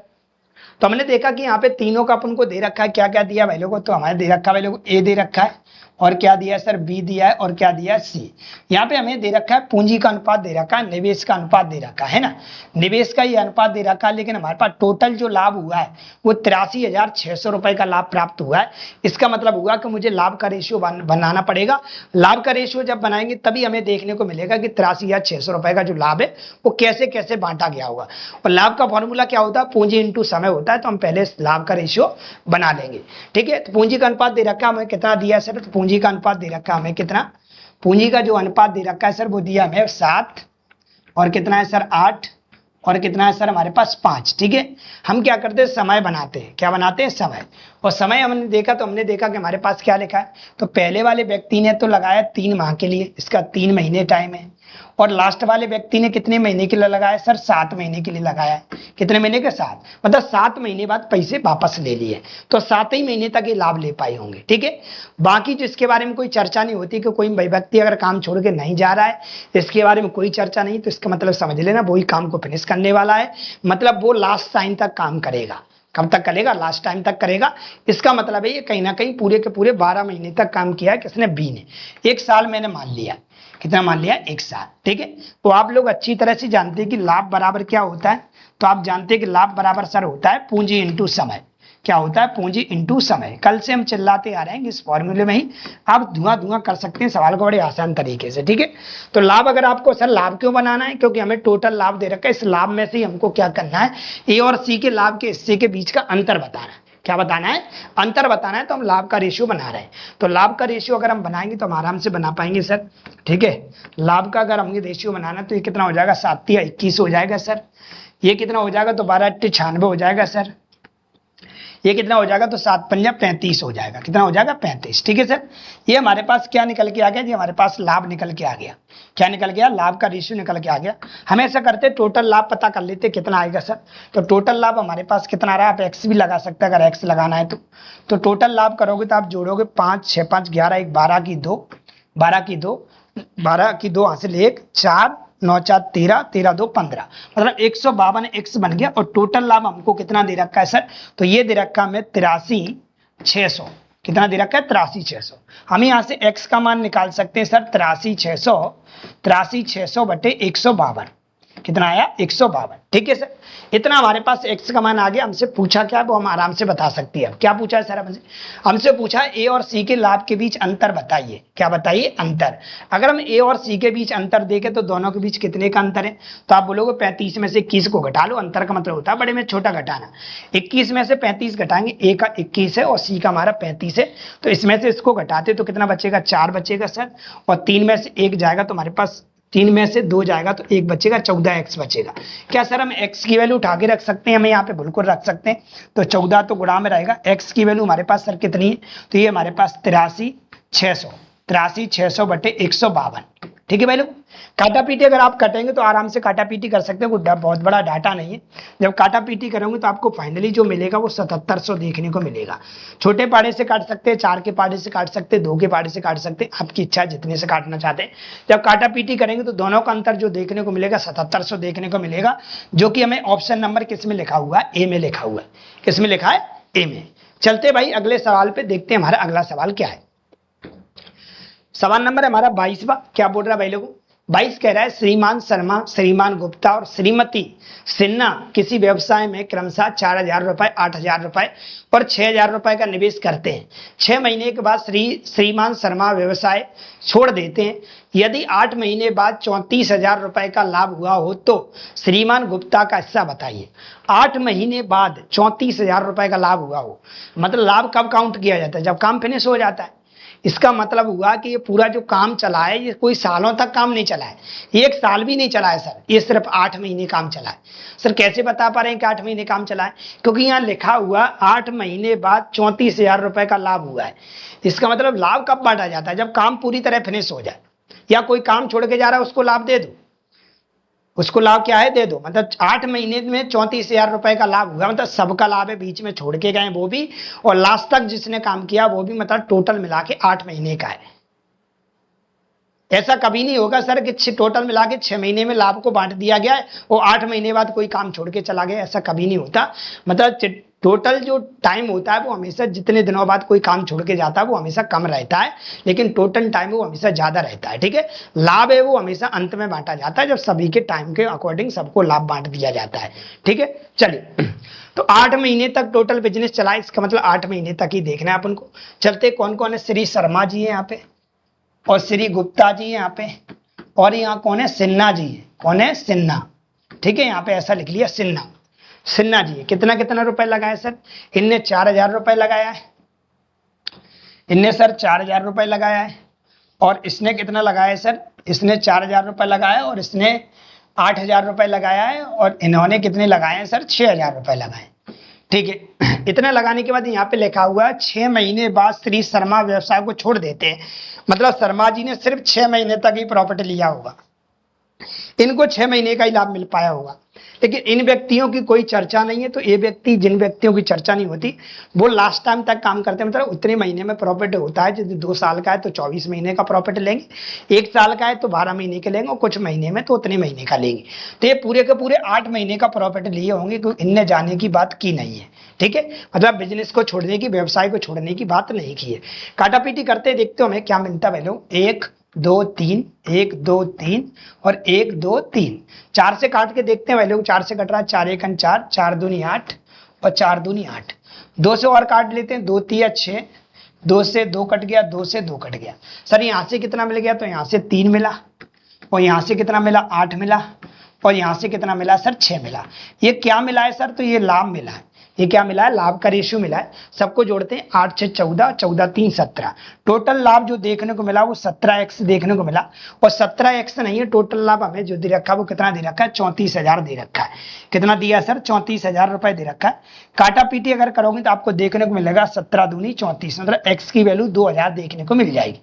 तो हमने देखा कि यहाँ पे तीनों का अपन को दे रखा है, क्या क्या दिया भाई लोगों को, तो हमारे दे रखा है भाई लोगों, ए दे रखा है, और क्या दिया है सर, बी दिया है, और क्या दिया है, सी। यहाँ पे हमें दे रखा है पूंजी का अनुपात दे रखा है, निवेश का अनुपात दे रखा है ना, निवेश का ये अनुपात दे रखा है, लेकिन हमारे पास टोटल जो लाभ हुआ है वो 83,600 रुपए का लाभ प्राप्त हुआ है। इसका मतलब हुआ कि मुझे लाभ का रेशियो बनाना पड़ेगा। लाभ का रेशियो जब बनाएंगे तभी हमें देखने को मिलेगा कि 83,600 रुपए का जो लाभ है वो कैसे कैसे बांटा गया होगा। और लाभ का फॉर्मूला क्या होता है, पूंजी इंटू समय होता है, तो हम पहले लाभ का रेशियो बना लेंगे। ठीक है, तो पूंजी का अनुपात दे रखा है हमें, कितना दिया है सर, तो पूंजी का अनुपात दे रखा है हमें कितना, पूंजी का जो अनुपात दे रखा है सर वो दिया हमें 7, और कितना है सर 8, और कितना है सर हमारे पास 5। ठीक है, हम क्या करते हैं, समय बनाते हैं, क्या बनाते हैं, समय। और समय हमने देखा तो हमने देखा कि हमारे पास क्या लिखा है, तो पहले वाले व्यक्ति ने तो लगाया 3 माह के लिए, इसका 3 महीने टाइम है, और लास्ट वाले व्यक्ति ने कितने महीने के लिए लगाया सर, 7 महीने के लिए लगाया है। कितने महीने के, 7, मतलब 7 महीने बाद पैसे वापस ले लिए, तो 7 ही महीने तक ये लाभ ले पाए होंगे। ठीक है, बाकी जिसके बारे में कोई चर्चा नहीं होती कि कोई व्यक्ति अगर काम छोड़ के नहीं जा रहा है, इसके बारे में कोई चर्चा नहीं, तो इसका मतलब समझ लेना वही काम को फिनिश करने वाला है, मतलब वो लास्ट टाइम तक काम करेगा। कब तक करेगा, लास्ट टाइम तक करेगा। इसका मतलब है ये कहीं ना कहीं पूरे के पूरे 12 महीने तक काम किया है किसने, बी ने। 1 साल मैंने मान लिया, कितना मान लिया, 1 साल। ठीक है, तो आप लोग अच्छी तरह से जानते हैं कि लाभ बराबर क्या होता है, तो आप जानते हैं कि लाभ बराबर सर होता है पूंजी इंटू समय। क्या होता है, पूंजी इंटू समय। कल से हम चिल्लाते आ रहे हैं, इस फॉर्मूले में ही आप धुआं कर सकते हैं सवाल को बड़े आसान तरीके से। ठीक है, तो लाभ अगर आपको सर लाभ क्यों बनाना है, क्योंकि हमें टोटल लाभ दे रखा है, इस लाभ में से ही हमको क्या करना है, ए और सी के लाभ के हिस्से के बीच का अंतर बताना है। क्या बताना है, अंतर बताना है, तो हम लाभ का रेशियो बना रहे हैं। तो लाभ का रेशियो अगर हम बनाएंगे तो हम आराम से बना पाएंगे सर। ठीक है, लाभ का अगर हमें रेशियो बनाना तो ये कितना हो जाएगा, 7 × 21 हो जाएगा सर। ये कितना हो जाएगा, तो 12 × 8 = 96 हो जाएगा सर। ये कितना हो जाएगा, तो 7 पंजा 35 हो जाएगा। कितना हो जाएगा, 35। ठीक है सर, ये हमारे पास क्या निकल के आ गया जी, हमारे पास लाभ निकल के आ गया। क्या निकल गया, लाभ का रेशियो निकल के आ गया। हम ऐसा करते टोटल लाभ पता कर लेते कितना आएगा सर। तो टोटल लाभ हमारे पास कितना आ रहा है, आप एक्स भी लगा सकते हैं अगर एक्स लगाना है तो टोटल लाभ करोगे तो आप जोड़ोगे 5 6 5 11 1 12 की 2 12 की 2 12 की 2 हासिल 1 4 9 4 13 13 2 15, मतलब 152 एक्स बन गया। और टोटल लाभ हमको कितना दे रखा है सर, तो ये दे रखा है 83,600। कितना दे रखा है, 83,600। हम यहाँ से x का मान निकाल सकते हैं सर, 83,600 बटे 152। कितना आया, 152। ठीक है सर, इतना हमारे पास x का मान आ गया। हमसे पूछा क्या, वो हम आराम से बता सकते हैं। क्या पूछा है सर हमसे पूछा a और c के लाभ के बीच अंतर बताइए। क्या बताइए, अंतर। अगर हम a और c के बीच अंतर देखें तो दोनों के बीच कितने का अंतर है, तो आप बोलोगे 35 में से 21 को घटा लो। अंतर का मतलब होता है बड़े में छोटा घटाना। 21 में से 35 घटाएंगे, a का 21 है और c का हमारा 35 है, तो इसमें से इसको घटाते तो कितना बचेगा, 4 बचेगा सर। और 3 में से 1 जाएगा तो हमारे पास 3 में से 2 जाएगा तो 1 बचेगा, 14x बचेगा। क्या सर हम x की वैल्यू उठा के रख सकते हैं, हमें यहाँ पे बिल्कुल रख सकते हैं। तो 14 तो गुणा में रहेगा, x की वैल्यू हमारे पास सर कितनी है, तो ये हमारे पास 83,600 बटे 152। ठीक है भाई लोग, काटा पीटी अगर आप कटेंगे तो आराम से काटा पीटी कर सकते हैं, कोई बहुत बड़ा डाटा नहीं है। जब काटा पीटी करेंगे तो आपको फाइनली जो मिलेगा वो 7700 देखने को मिलेगा। छोटे पाड़े से काट सकते हैं, 4 के पाड़े से काट सकते हैं, 2 के पाड़े से काट सकते हैं, आपकी इच्छा जितने से काटना चाहते हैं। जब काटा पीटी करेंगे तो दोनों का अंतर जो देखने को मिलेगा 7700 देखने को मिलेगा, जो कि हमें ऑप्शन नंबर किस में लिखा हुआ है, ए में लिखा हुआ है। किस में लिखा है, ए में। चलते भाई अगले सवाल पे, देखते हैं हमारा अगला सवाल क्या है। सवाल नंबर हमारा 22वां। क्या बोल रहा है भाई लोगों, 22 कह रहा है श्रीमान शर्मा, श्रीमान गुप्ता और श्रीमती सिन्हा किसी व्यवसाय में क्रमशः 4,000 रुपए, 8,000 रुपए और 6,000 रुपए का निवेश करते हैं। 6 महीने के बाद श्रीमान शर्मा व्यवसाय छोड़ देते हैं। यदि 8 महीने बाद 34,000 रुपए का लाभ हुआ हो तो श्रीमान गुप्ता का हिस्सा बताइए। 8 महीने बाद 34,000 रुपए का लाभ हुआ हो, मतलब लाभ कब काउंट किया जाता है, जब काम फिनिश हो जाता है। इसका मतलब हुआ कि ये पूरा जो काम चला है ये कोई सालों तक काम नहीं चला है, 1 साल भी नहीं चला है सर, ये सिर्फ 8 महीने काम चला है। सर कैसे बता पा रहे हैं कि 8 महीने काम चला है, क्योंकि यहाँ लिखा हुआ 8 महीने बाद 34,000 रुपए का लाभ हुआ है। इसका मतलब लाभ कब बांटा जाता है, जब काम पूरी तरह फिनिश हो जाए, या कोई काम छोड़ के जा रहा है उसको लाभ दे दो, उसको लाभ क्या है, दे दो। मतलब 8 महीने में 34,000 रुपए का लाभ हुआ, मतलब सबका लाभ है, बीच में छोड़ के गए वो भी, और लास्ट तक जिसने काम किया वो भी, मतलब टोटल मिला के 8 महीने का है। ऐसा कभी नहीं होगा सर कि टोटल मिला के 6 महीने में लाभ को बांट दिया गया है और 8 महीने बाद कोई काम छोड़ के चला गया, ऐसा कभी नहीं होता। मतलब टोटल जो टाइम होता है वो हमेशा जितने दिनों बाद कोई काम छोड़ के जाता है वो हमेशा कम रहता है, लेकिन टोटल टाइम वो हमेशा ज्यादा रहता है। ठीक है, लाभ है वो हमेशा अंत में बांटा जाता है, जब सभी के टाइम के अकॉर्डिंग सबको लाभ बांट दिया जाता है। ठीक है, चलिए तो 8 महीने तक टोटल बिजनेस चला, इसका मतलब 8 महीने तक ही देखना है अपन को। चलते कौन कौन है, श्री शर्मा जी है यहाँ पे, और श्री गुप्ता जी है यहाँ पे, और यहाँ कौन है, सिन्हा जी है। कौन है, सिन्हा। ठीक है, यहाँ पे ऐसा लिख लिया सिन्हा, सिन्हा जी। कितना कितना रुपए लगाए सर, इनने 4,000 रुपए लगाया है, इनने सर 4,000 रुपए लगाया है, और इसने कितना लगाया सर, इसने 4,000 रुपए लगाया और इसने 8,000 रुपए लगाया है, और इन्होंने कितने लगाए हैं सर, 6,000 रुपए लगाए। ठीक है, इतना लगाने के बाद यहाँ पे लिखा हुआ है 6 महीने बाद श्री शर्मा व्यवसाय को छोड़ देते हैं, मतलब शर्मा जी ने सिर्फ 6 महीने तक ही प्रॉपर्टी लिया होगा, इनको 6 महीने का ही लाभ मिल पाया होगा। लेकिन इन व्यक्तियों की कोई चर्चा नहीं है, तो ये व्यक्ति, जिन व्यक्तियों की चर्चा नहीं होती वो लास्ट टाइम तक काम करते हैं, मतलब उतने महीने में प्रॉफिट होता है। यदि 2 साल का है तो 24 महीने का प्रॉफिट लेंगे, 1 साल का है तो 12 महीने के लेंगे, और कुछ महीने में तो उतने महीने का लेंगे। तो ये पूरे के पूरे 8 महीने का प्रॉफिट लिए होंगे, क्योंकि इनने जाने की बात की नहीं है। ठीक है, मतलब बिजनेस को छोड़ने की, व्यवसाय को छोड़ने की बात नहीं की है। काटापीटी करते देखते हो हमें क्या मिलता है, 1 2 3 1 2 3 और 1 2 3, 4 से काट के देखते हैं भाई लोग, 4 से कट रहा है, 4 1 4, 4 दूनी 8 और 4 दूनी 8, 2 से और काट लेते हैं, 2 3 6, 2 से 2 कट गया, 2 से 2 कट गया। सर यहाँ से कितना मिल गया, तो यहाँ से 3 मिला, और यहाँ से कितना मिला, 8 मिला, और यहाँ से कितना मिला सर, 6 मिला। ये क्या मिला है सर, तो ये लाभ मिला है। ये क्या मिला है, लाभ का रेशियो मिला है। सबको जोड़ते हैं, 8 6 14, 14 3 17। टोटल लाभ जो देखने को मिला वो 17x देखने को मिला, और 17x नहीं है, टोटल लाभ हमें जो दे रखा है वो कितना दे रखा है, 34,000 दे रखा है। कितना दिया सर, 34,000 रुपए दे रखा है। काटा पीटी अगर करोगे तो आपको देखने को मिलेगा 17 दूनी 34, मतलब x की वैल्यू 2000 देखने को मिल जाएगी।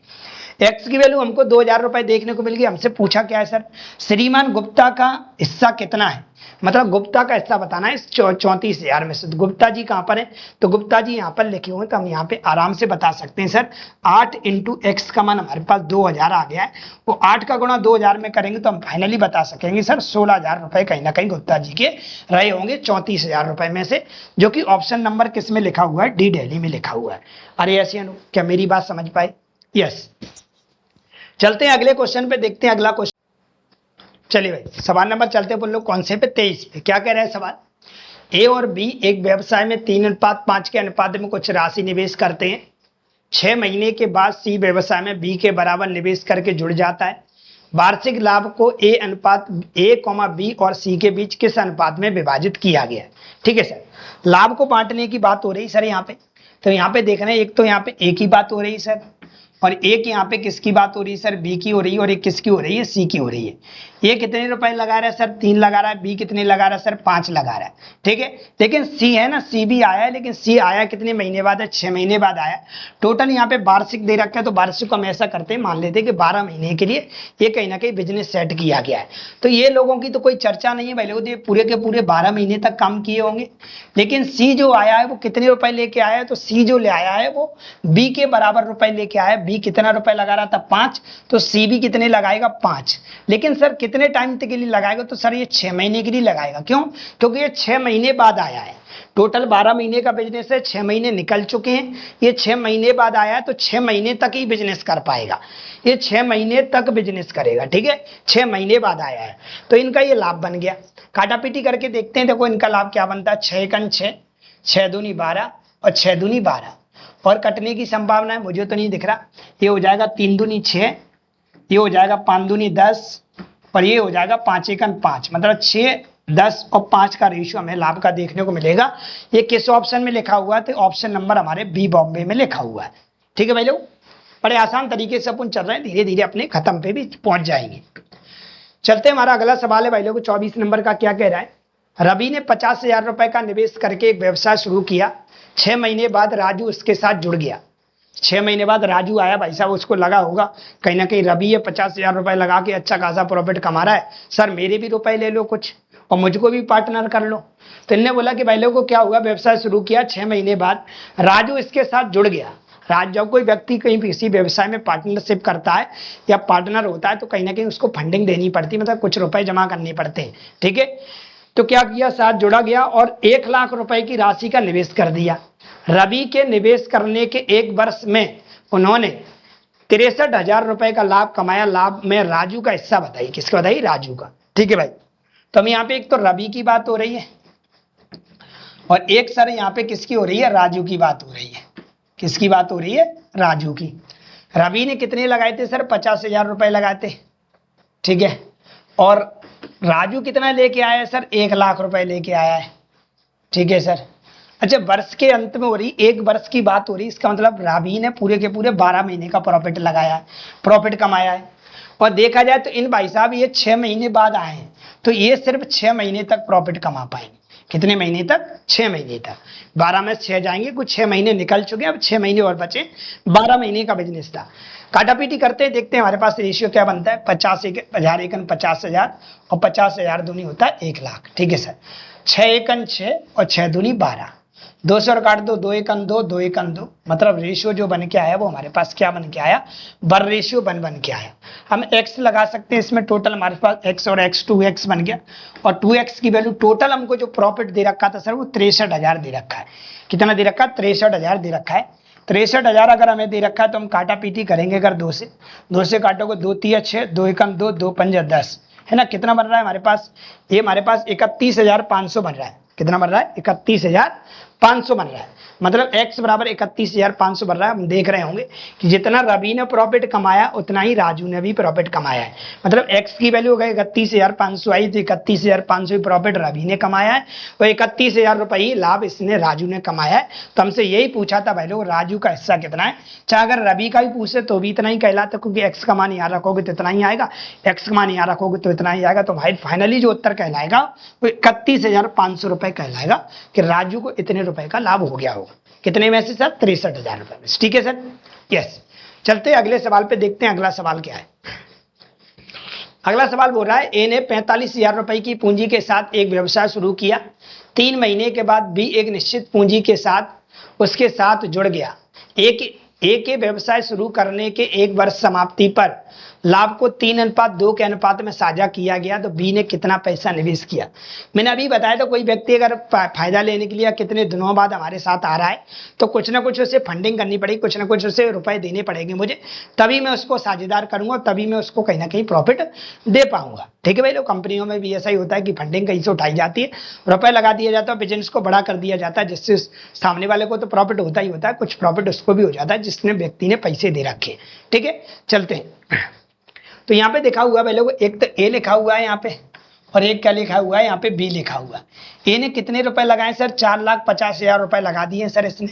एक्स की वैल्यू हमको 2000 रुपए देखने को मिल गई। हमसे पूछा क्या है सर, श्रीमान गुप्ता का हिस्सा कितना है, मतलब गुप्ता का हिस्सा बताना है इस 34,000 में से। तो गुप्ता जी कहां पर है, तो गुप्ता जी यहां पर लिखे हुए हैं, तो हम यहां पे आराम से बता सकते हैं सर, 8 इंटू एक्स का मान हमारे पास 2000 आ गया है, वो 8 का गुणा 2000 में करेंगे तो हम फाइनली बता सकेंगे सर 16,000 रुपए कहीं ना कहीं गुप्ता जी के रहे होंगे 34,000 रुपए में से, जो कि ऑप्शन नंबर किस में लिखा हुआ है, डी दिल्ली में लिखा हुआ है। अरे ऐसे क्या मेरी बात समझ पाए, यस। चलते हैं अगले क्वेश्चन पे, देखते हैं अगला क्वेश्चन। चलिए भाई सवाल नंबर चलते हैं, बोल लो कौन से पे, 23 पे। क्या कह रहा है सवाल, ए और बी एक व्यवसाय में 3:5 के अनुपात में कुछ राशि निवेश करते हैं। 6 महीने के बाद सी व्यवसाय में बी के बराबर निवेश करके जुड़ जाता है। वार्षिक लाभ को ए अनुपात ए, बी और सी के बीच किस अनुपात में विभाजित किया गया है। ठीक है सर, लाभ को बांटने की बात हो रही सर यहाँ पे, तो यहाँ पे देखना है, एक तो यहाँ पे ए की बात हो रही है सर, और एक यहाँ पे किसकी बात हो रही है सर, बी की हो रही है, और एक किसकी हो रही है, सी की हो रही है। ये कितने रुपए लगा रहा है सर, 3 लगा रहा है, बी कितने लगा रहा है सर, 5 लगा रहा है। ठीक है, लेकिन सी है ना, सी भी आया है, लेकिन सी आया कितने महीने बाद है, 6 महीने बाद आया। टोटल यहाँ पे वार्षिक दे रखा है, तो वार्षिक को हम ऐसा करते हैं, मान लेते हैं कि 12 महीने के लिए ये कहीं ना कहीं बिजनेस सेट किया गया है। तो ये लोगों की तो कोई चर्चा नहीं है भाई, लोग पूरे के पूरे 12 महीने तक काम किए होंगे। लेकिन सी जो आया है वो कितने रुपए लेके आया है, तो सी जो ले आया है वो बी के बराबर रुपए लेके आया है। बी कितना रुपए लगा रहा था, 5, तो सी भी कितने लगाएगा, 5। लेकिन सर कितने टाइम के लिए लगाएगा, तो सर ये 6 महीने के लिए लगाएगा। क्यों, क्योंकि ये 6 महीने बाद आया है। टोटल 12 महीने का बिजनेस है, 6 महीने निकल चुके हैं, ये 6 महीने बाद आया है, तो 6 महीने तक ही बिजनेस कर पाएगा, ये 6 महीने तक बिजनेस करेगा। ठीक है, 6 महीने बाद आया है, तो इनका ये लाभ बन गया। काटापीटी करके देखते हैं, देखो इनका लाभ क्या बनता है, 6 एकन 6, 6 दूनी 12 और 6 दूनी 12, और कटने की संभावना है, मुझे तो नहीं दिख रहा। ये हो जाएगा 3 दूनी 6, ये हो जाएगा 5 दूनी 10, और ये हो जाएगा 5 एकन 5, मतलब 6 10 और 5 का रेशियो हमें लाभ का देखने को मिलेगा। ये किस ऑप्शन में लिखा हुआ है, तो ऑप्शन नंबर हमारे बी बॉम्बे में लिखा हुआ है। ठीक है भाई लोग, बड़े आसान तरीके से अपन चल रहे हैं, धीरे धीरे अपने खत्म पे भी पहुंच जाएंगे। चलते हमारा अगला सवाल है भाई लोग, 24 नंबर का। क्या कह रहा है, रवि ने 50,000 रुपए का निवेश करके एक व्यवसाय शुरू किया। 6 महीने बाद राजू उसके साथ जुड़ गया। 6 महीने बाद राजू आया, भाई साहब उसको लगा होगा कहीं ना कहीं रवि ये 50,000 रुपए लगा के अच्छा खासा प्रॉफिट कमा रहा है, सर मेरे भी रुपए ले लो कुछ और मुझको भी पार्टनर कर लो। तो इन्होंने बोला कि भाई लोगों को क्या हुआ, व्यवसाय शुरू किया, 6 महीने बाद राजू इसके साथ जुड़ गया। जब कोई व्यक्ति कहीं किसी व्यवसाय में पार्टनरशिप करता है या पार्टनर होता है, तो कहीं ना कहीं उसको फंडिंग देनी पड़ती है, मतलब कुछ रुपए जमा करने पड़ते हैं। ठीक है, तो क्या किया, साथ जुड़ा गया और 1 लाख रुपए की राशि का निवेश कर दिया। रवि के निवेश करने के 1 वर्ष में उन्होंने 63,000 रुपए का लाभ कमाया। लाभ में राजू का हिस्सा बताइए, किसका बताइए, राजू का। ठीक है भाई, तो हम यहाँ पे एक तो रवि की बात हो रही है, और एक सर यहाँ पे किसकी हो रही है, राजू की बात हो रही है। किसकी बात हो रही है, राजू की। रवि ने कितने लगाए थे सर, 50,000 रुपए लगाए थे। ठीक है, और राजू कितना लेके आया है सर, 1 लाख रुपए लेके आया है। ठीक है सर, अच्छा वर्ष के अंत में हो रही, 1 वर्ष की बात हो रही, इसका मतलब रवि ने पूरे के पूरे 12 महीने का प्रॉफिट लगाया है, प्रॉफिट कमाया है। और देखा जाए तो इन भाई साहब ये 6 महीने बाद आए हैं, तो ये सिर्फ 6 महीने तक प्रॉफिट कमा पाएंगे। कितने महीने तक, 6 महीने तक। 12 में 6 जाएंगे, कुछ 6 महीने निकल चुके हैं, अब 6 महीने और बचे, 12 महीने का बिजनेस था। काटापीटी करते हैं, देखते हैं हमारे पास रेशियो क्या बनता है, 50,000 एकन 50,000 और 50,000 दूनी होता है 1 लाख। ठीक है सर, 6 एकन 6 और 6 दूनी 12, 200 काट दो, 2 एकन 2, 2 एकन 2, मतलब रेशियो जो बन के आया वो हमारे पास क्या बन के आया, बर रेशियो बन के आया। हम x लगा सकते हैं इसमें, टोटल हमारे पास x और x 2x बन गया, और 2x की वैल्यू टोटल हमको जो प्रॉफिट दे रखा था सर वो 63,000 दे रखा है। कितना दे रखा है, 63,000 दे रखा है। 63,000 अगर हमें दे रखा है तो हम काटा पीटी करेंगे, अगर 2 से काटोगे, 2 3 6, 2 एकम 2, 2 पंजा 10, है ना। कितना बन रहा है हमारे पास, ये हमारे पास 31,500 बन रहा है। कितना बन रहा है, 31,500 बन रहा है। मतलब x बराबर 31,500 बन रहा है। हम देख रहे होंगे कि जितना रवि ने प्रॉफिट कमाया उतना ही राजू ने भी प्रॉफिट कमाया है। मतलब x की वैल्यू हो गई 31,500 आई, तो 31,500 प्रॉफिट रवि ने कमाया है और 31,000 रुपये लाभ इसने राजू ने कमाया है। तो हमसे यही पूछा था भाई लोग राजू का हिस्सा कितना है। चाहे अगर रवि का भी पूछे तो भी इतना ही कहलाता, क्योंकि x का मान यहाँ रखोगे तो इतना ही आएगा, x का मान यहाँ रखोगे तो इतना ही आएगा। तो भाई फाइनली जो उत्तर कहलाएगा वो 31,500 रुपए कहलाएगा कि राजू को इतने रुपए का लाभ हो गया होगा। कितने में से सर, 63,000 रुपए में। ठीक है सर, यस। चलते अगले सवाल पे, देखते हैं अगला सवाल क्या है। अगला सवाल बोल रहा है ए ने 45,000 रुपए की पूंजी के साथ एक व्यवसाय शुरू किया। 3 महीने के बाद बी एक निश्चित पूंजी के साथ उसके साथ जुड़ गया। ए के व्यवसाय शुरू करने के 1 वर्ष समाप्ति पर लाभ को 3:2 के अनुपात में साझा किया गया, तो बी ने कितना पैसा निवेश किया। मैंने अभी बताया था कोई व्यक्ति अगर फायदा लेने के लिए कितने दिनों बाद हमारे साथ आ रहा है तो कुछ ना कुछ उसे फंडिंग करनी पड़ेगी, कुछ ना कुछ उसे रुपए देने पड़ेंगे मुझे, तभी मैं उसको साझेदार करूंगा, तभी मैं उसको कहीं ना कहीं प्रॉफिट दे पाऊंगा। ठीक है भाई लोग, कंपनियों में भी ऐसा ही होता है कि फंडिंग कहीं से उठाई जाती है, रुपए लगा दिया जाता है, बिजनेस को बड़ा कर दिया जाता है, जिससे सामने वाले को तो प्रॉफिट होता ही होता है, कुछ प्रॉफिट उसको भी हो जाता है जिसने व्यक्ति ने पैसे दे रखे। ठीक है, चलते हैं। तो यहाँ पे देखा हुआ है भाई लोग, एक तो ए लिखा हुआ है यहाँ पे और एक क्या लिखा हुआ है यहाँ पे, बी लिखा हुआ है। ए ने कितने रुपए लगाए सर, 4,50,000 रुपए लगा दिए सर, इसने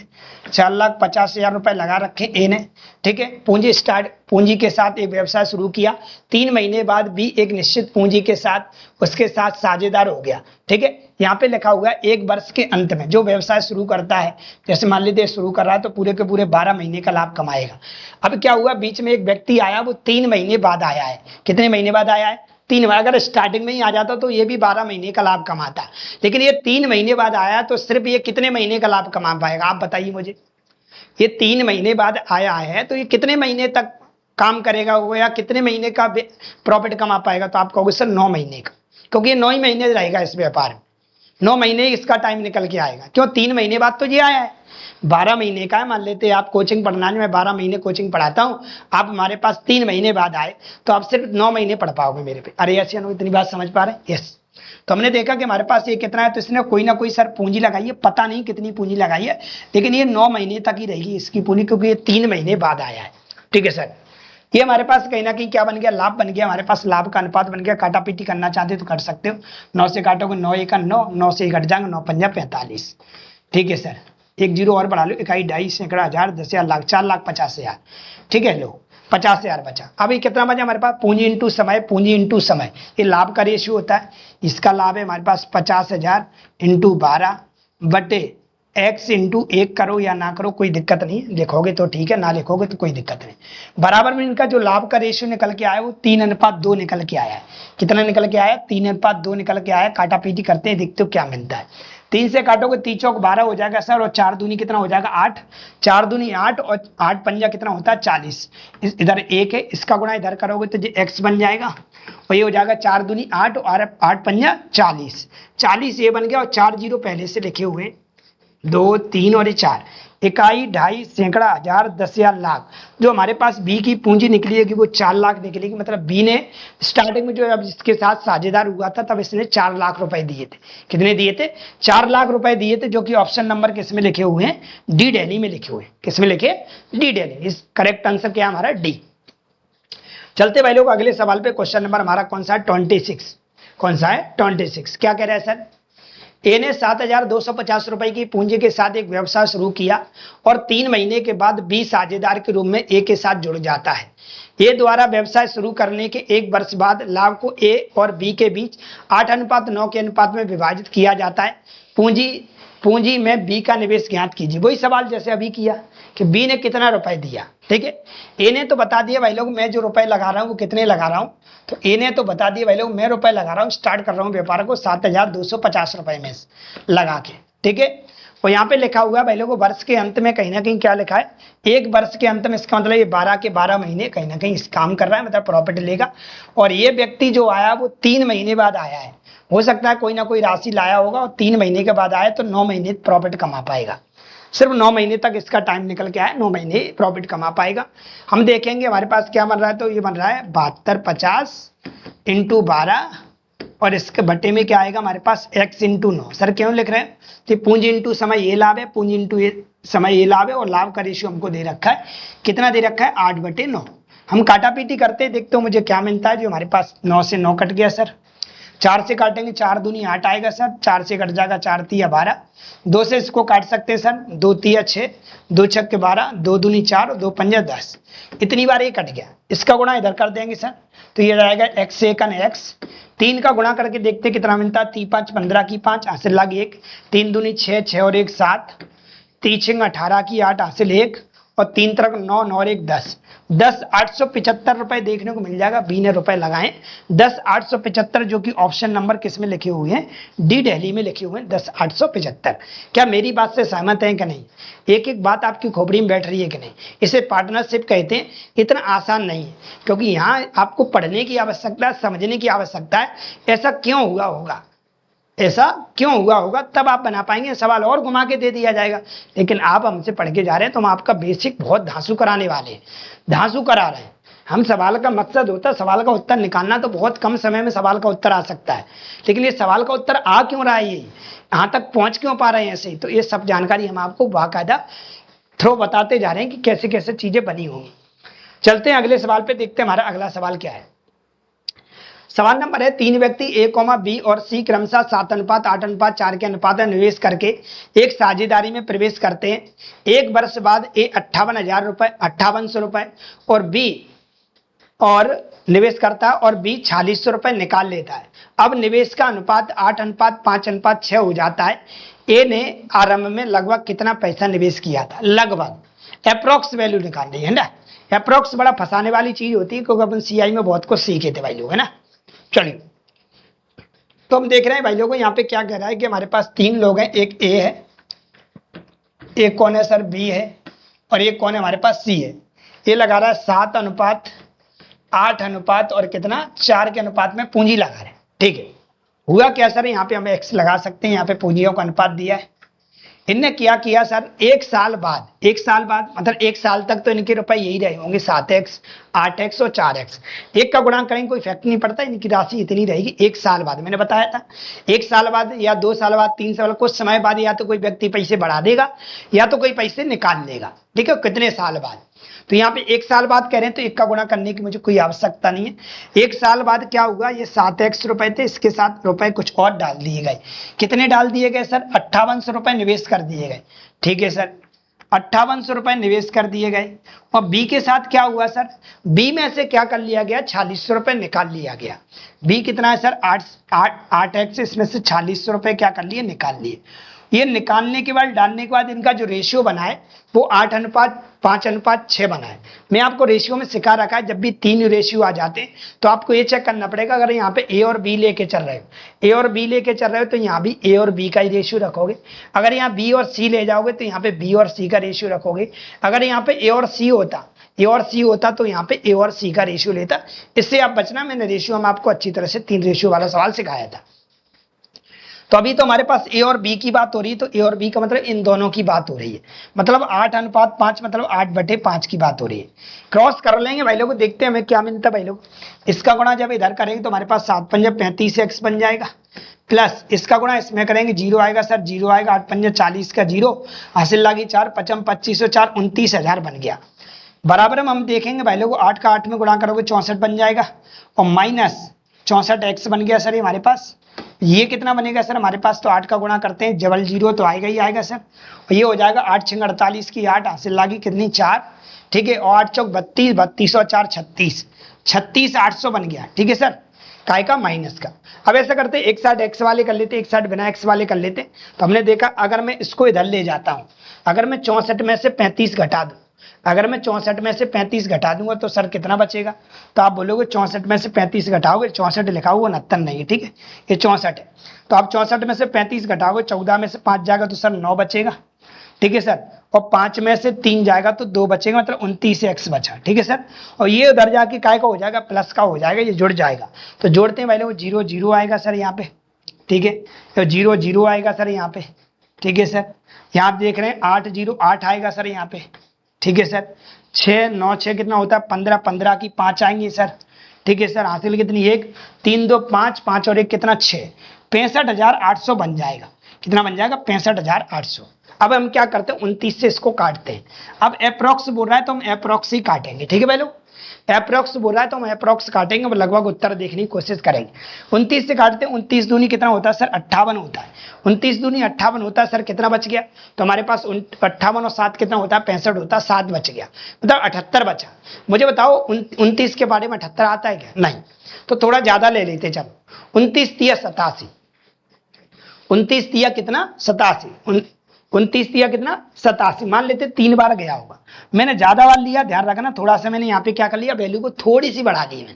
4,50,000 रुपए लगा रखे ए ने। ठीक है, पूंजी के साथ एक व्यवसाय शुरू किया। 3 महीने बाद बी एक निश्चित पूंजी के साथ उसके साथ साझेदार हो गया। ठीक है, यहाँ पे लिखा हुआ है 1 वर्ष के अंत में जो व्यवसाय शुरू करता है, जैसे मान लीजिए शुरू कर रहा है तो पूरे के पूरे 12 महीने का लाभ कमाएगा। अब क्या हुआ, बीच में एक व्यक्ति आया, वो 3 महीने बाद आया है। कितने महीने बाद आया है, 3 महीने। अगर स्टार्टिंग में ही आ जाता तो ये भी 12 महीने का लाभ कमाता, लेकिन ये 3 महीने बाद आया तो सिर्फ ये कितने महीने का लाभ कमा पाएगा, आप बताइए मुझे। ये 3 महीने बाद आया है तो ये कितने महीने तक काम करेगा वो, या कितने महीने का प्रॉफिट कमा पाएगा, तो आप कहोगे सर 9 महीने का, क्योंकि ये 9 ही महीने रहेगा इस व्यापार में, 9 महीने इसका टाइम निकल के आएगा। क्यों, 3 महीने बाद तो ये आया है, 12 महीने का है। मान लेते हैं आप कोचिंग पढ़नाने में 12 महीने कोचिंग पढ़ाता हूँ, आप हमारे पास 3 महीने बाद आए तो आप सिर्फ 9 महीने पढ़ पाओगे मेरे पे। अरे यस, इतनी बात समझ पा रहे हैं, यस। तो हमने देखा कि हमारे पास ये कितना है, तो इसने कोई ना कोई सर पूंजी लगाई है, पता नहीं कितनी पूंजी लगाई है, लेकिन ये 9 महीने तक ही रहेगी इसकी पूंजी, क्योंकि ये 3 महीने बाद आया है। ठीक है सर, ये हमारे पास कहीं ना कहीं क्या बन गया, लाभ बन गया। हमारे पास लाभ का अनुपात बन गया। काटा पीटी करना चाहते तो कर सकते हो, 9 से काटोगे 9 1 9, 9 से घट जाएंगे 9 5 45। ठीक है सर, 1 0 और बढ़ा लो, इकाई, ढाई, सैकड़ा, हजार, 10,000, लाख, 4,50,000। ठीक है, लो 50,000 बचा। अभी कितना बचा हमारे पास, पूंजी इंटू समय, पूंजी इंटू समय, ये लाभ का रेशियो होता है। इसका लाभ है हमारे पास 50,000 इंटू 12 बटे x इंटू 1 करो या ना करो कोई दिक्कत नहीं, लिखोगे तो ठीक है, ना लिखोगे तो कोई दिक्कत नहीं। बराबर में इनका जो लाभ का रेशियो निकल के आया वो 3:2 निकल के आया है। कितना निकल के आया, 3:2 निकल के आया। काटा पीटी करते हैं, देखते हो क्या मिलता है। 3 से काटोगे 3 चौक 12 हो जाएगा सर, और 4 दूनी कितना हो जाएगा, 8, 4 दूनी 8 और 8 पंजा कितना होता है 40। इधर 1 है, इसका गुणा इधर करोगे तो x बन जाएगा, और ये हो जाएगा 4 दूनी 8 और 8 पंजा 40, 40 ये बन गया, और 4 0 पहले से लिखे हुए, 2 3 और 4, इकाई, ढाई, सैकड़ा, हजार, 10,000, लाख। जो हमारे पास बी की पूंजी निकलेगी वो 4 लाख निकलेगी। मतलब बी ने स्टार्टिंग में जो अब इसके साथ साझेदार हुआ था तब इसने 4 लाख रुपए दिए थे। कितने दिए थे, 4 लाख रुपए दिए थे, जो कि ऑप्शन नंबर किसमें लिखे हुए हैं, डी दिल्ली में लिखे हुए हैं। किसमें लिखे, डी दिल्ली। इस करेक्ट आंसर क्या है हमारा, डी। चलते भाई लोग अगले सवाल पे। क्वेश्चन नंबर हमारा कौन सा है, 26। कौन सा है, 26। क्या कह रहा है सर, ए ने 7,250 रुपए की पूंजी के साथ एक व्यवसाय शुरू किया और 3 महीने के बाद बी साझेदार के रूप में ए के साथ जुड़ जाता है। ए द्वारा व्यवसाय शुरू करने के 1 वर्ष बाद लाभ को ए और बी के बीच 8:9 के अनुपात में विभाजित किया जाता है। पूंजी में बी का निवेश ज्ञात कीजिए। वही सवाल जैसे अभी किया कि बी ने कितना रुपए दिया। ठीक है, ए ने तो बता दिया भाई लोग मैं जो रुपए लगा रहा हूँ वो कितने लगा रहा हूँ, तो ए ने तो बता दिया भाई लोग मैं रुपए लगा रहा हूँ, स्टार्ट कर रहा हूँ व्यापार को 7,250 रुपए में लगा के। ठीक है, और यहाँ पे लिखा हुआ है भाई लोग वर्ष के अंत में, कहीं ना कहीं क्या लिखा है, 1 वर्ष के अंत में, इसका मतलब ये 12 के 12 महीने कहीं ना कहीं इस काम कर रहा है, मतलब प्रॉफिट लेगा। और ये व्यक्ति जो आया वो 3 महीने बाद आया है, हो सकता है कोई ना कोई राशि लाया होगा और 3 महीने के बाद आया तो 9 महीने प्रॉफिट कमा पाएगा। सिर्फ 9 महीने तक इसका टाइम निकल के आया, 9 महीने प्रॉफिट कमा पाएगा। हम देखेंगे हमारे पास क्या बन रहा है, तो ये बन रहा है 7250 इंटू 12 और इसके बटे में क्या आएगा हमारे पास x इंटू 9। सर क्यों लिख रहे हैं? तो पूंजी इंटू समय ये लाभ है, पूंजी इंटू समय ये लाभ है, और लाभ का रेशियो हमको दे रखा है, कितना दे रखा है? 8/9। हम काटा पीटी करते हैं, देखते हो मुझे क्या मिलता है। जो हमारे पास 9 से 9 कट गया सर, 4 से काटेंगे 4 दूनी 8 आएगा सर, 4 से कट जाएगा 4 तिया 12, 2 से इसको काट सकते हैं सर, 2 तिया 6, 2 छक्के 12, 2 दूनी 4 और 2 पंजा 10। इतनी बार ये कट गया, इसका गुणा इधर कर देंगे सर, तो ये जाएगा x एकन x। 3 का गुणा करके देखते कितना मिलता है, 3 5 15 की 5 हासिल लग 1, 3 दूनी 6, 6 और 1 7, 3 6 18 की 8 हासिल 1, और 3 तरक 9, 9 और 1 10, 10,875 रुपए देखने को मिल जाएगा। बी ने रुपए लगाए 10,875, जो कि ऑप्शन नंबर किस में लिखे हुए हैं? डी दिल्ली में लिखे हुए हैं 10,875। क्या मेरी बात से सहमत हैं कि नहीं? एक एक बात आपकी खोपड़ी में बैठ रही है कि नहीं? इसे पार्टनरशिप कहते हैं। इतना आसान नहीं है, क्योंकि यहाँ आपको पढ़ने की आवश्यकता है, समझने की आवश्यकता है। ऐसा क्यों हुआ होगा, ऐसा क्यों हुआ होगा, तब आप बना पाएंगे। सवाल और घुमा के दे दिया जाएगा, लेकिन आप हमसे पढ़ के जा रहे हैं तो हम आपका बेसिक बहुत धांसू कराने वाले हैं, धांसू करा रहे हैं। हम सवाल का मकसद होता है सवाल का उत्तर निकालना, तो बहुत कम समय में सवाल का उत्तर आ सकता है, लेकिन ये सवाल का उत्तर आ क्यों रहा है, ये यहाँ तक पहुंच क्यों पा रहे हैं ऐसे ही, तो ये सब जानकारी हम आपको बाकायदा थ्रो बताते जा रहे हैं कि कैसे कैसे चीजें बनी होंगी। चलते हैं अगले सवाल पे, देखते हैं हमारा अगला सवाल क्या है। सवाल नंबर है, 3 व्यक्ति ए, बी और सी क्रमशः 7:8:4 के अनुपात में निवेश करके एक साझेदारी में प्रवेश करते हैं। 1 वर्ष बाद ए 58,000 रुपए और बी और निवेश करता है, और बी 4600 रुपए निकाल लेता है। अब निवेश का अनुपात 8:5:6 हो जाता है। ए ने आरंभ में लगभग कितना पैसा निवेश किया था? लगभग अप्रोक्स वैल्यू निकालनी है ना। अप्रोक्स बड़ा फंसाने वाली चीज होती है, क्योंकि अपन सीआई में बहुत कुछ सीखे थे भाई लोग, है ना। चलिए, तो हम देख रहे हैं भाई लोगों, यहाँ पे क्या कह रहा है कि हमारे पास 3 लोग हैं, एक ए है, एक कौन है सर? बी है, और एक कौन है हमारे पास? सी है। ये लगा रहा है 7:8 और कितना 4 के अनुपात में पूंजी लगा रहे हैं। ठीक है, हुआ क्या सर? यहाँ पे हम एक्स लगा सकते हैं, यहाँ पे पूंजियों का अनुपात दिया है। इनने क्या किया सर, 1 साल बाद मतलब 1 साल तक तो इनके रुपए यही रहे होंगे, 7x 8x और 4x। एक का गुणा करेंगे कोई इफेक्ट नहीं पड़ता, इनकी राशि इतनी रहेगी। 1 साल बाद मैंने बताया था, 1 साल बाद या 2 साल बाद, 3 साल, कुछ समय बाद या तो कोई व्यक्ति पैसे बढ़ा देगा या तो कोई पैसे निकाल लेगा। ठीक है, कितने साल बाद? तो यहाँ पे 1 साल बाद कह रहे हैं, तो 1 का गुणा करने की मुझे कोई आवश्यकता नहीं है। 1 साल बाद क्या हुआ, ये 7x रुपए थे, इसके साथ रुपए कुछ और डाल दिए गए। कितने डाल दिए गए सर? 5800 रुपए निवेश कर दिए गए। ठीक है सर, 5800 रुपए निवेश कर दिए गए। और बी के साथ क्या हुआ सर? बी में से क्या कर लिया गया? 4600 रुपए निकाल लिया गया। बी कितना है सर? 8x, इसमें से 4600 रुपए क्या कर लिए? निकाल लिए। ये निकालने के बाद, डालने के बाद इनका जो रेशियो बना है वो 8:5:6 बना है। मैं आपको रेशियो में सिखा रखा है, जब भी 3 रेशियो आ जाते हैं तो आपको ये चेक करना पड़ेगा। अगर यहाँ पे ए और बी लेके चल रहे हो, तो यहाँ भी ए और बी का ही रेशियो रखोगे। अगर यहाँ बी और सी ले जाओगे तो यहाँ पे बी और सी का रेशियो रखोगे। अगर यहाँ पे ए और सी होता तो यहाँ पे ए और सी का रेशियो लेता। इससे आप बचना, मैंने रेशियो में आपको अच्छी तरह से 3 रेशियो वाला सवाल सिखाया था। तो अभी तो हमारे पास ए और बी की बात हो रही है, तो ए और बी का मतलब इन दोनों की बात हो रही है, मतलब 8:5 मतलब 8/5 की बात हो रही है। क्रॉस कर लेंगे भाई लोग, देखते हैं हमें क्या मिलता है भाई लोग। इसका गुणा जब इधर करेंगे तो हमारे पास 7 पंजे 35x बन जाएगा, प्लस इसका गुणा इसमें करेंगे 0 आएगा सर, 0 आएगा, 8 पंजे 40 का 0, हासिल लागी 4, 55 25 और 4 29,000 बन गया। बराबर में हम देखेंगे भाई लोग, 8 का 8 में गुणा करोगे 64 बन जाएगा, और माइनस 64x बन गया सर। ये हमारे पास ये कितना बनेगा सर? हमारे पास तो 8 का गुणा करते हैं, जबल 0 तो आएगा ही आएगा सर, और ये हो जाएगा 8 6 48 की 8, हासिल लागी कितनी? 4। ठीक है, और 8 चौक 32, 32 और 4 36, 36,800 बन गया। ठीक है सर, काय का? माइनस का। अब ऐसा करते, एक साइड एक्स वाले कर लेते, एक साइड बिना एक्स वाले कर लेते। तो हमने देखा, अगर मैं इसको इधर ले जाता हूं, अगर मैं 64 में से 35 घटा दूं, अगर मैं 64 में से 35 घटा दूंगा तो सर कितना बचेगा? तो आप बोलोगे 64 में से 35 घटाओगे, 64 लिखा हुआ 69 नहीं है। ठीक है, ये 64 है, तो आप 64 में से 35 घटाओगे, 14 में से 5 जाएगा तो सर 9 बचेगा। ठीक है सर, और 5 में से 3 जाएगा तो 2 बचेगा, मतलब 29x बचा। ठीक है सर, और ये उधर जाके काय का हो जाएगा? प्लस का हो जाएगा, ये जुड़ जाएगा। तो जोड़ते हैं भाई लोग, 0 0 आएगा सर यहाँ पे। ठीक है, तो 0 0 आएगा सर यहाँ पे। ठीक है सर, यहाँ आप देख रहे हैं 8 0 8 आएगा सर यहाँ पे। ठीक है सर, 6 9 6 कितना होता है? 15 15 की 5 आएंगे सर। ठीक है सर, हासिल कितनी 1, 3 2 5, 5 और 1 कितना 6, 65,800 बन जाएगा। कितना बन जाएगा 65,800। अब हम क्या करते हैं 29 से इसको काटते हैं। अब अप्रोक्स बोल रहा है तो हम अप्रोक्स ही काटेंगे, ठीक है भाई लोग, अप्रोक्स बोल रहा है तो हम अप्रोक्स काटेंगे, लगभग उत्तर देखने की कोशिश करेंगे। 29 से काटते हैं, 29 दूनी कितना होता है सर 58 होता है, 29 दूनी 58 होता है सर, कितना बच गया, तो हमारे पास 58 और 7 कितना होता है 65 होता है, 7 बच गया, मतलब 78 बचा। मुझे बताओ 29 के बारे में 78 आता है क्या, नहीं, तो थोड़ा ज्यादा ले लेते, चलो 29 तिया 87, 29 तिया कितना 87, 29 दिया कितना 87, मान लेते 3 बार गया होगा, मैंने ज्यादा बार लिया, ध्यान रखना थोड़ा सा मैंने यहाँ पे क्या कर लिया वैल्यू को थोड़ी सी बढ़ा दी मैंने,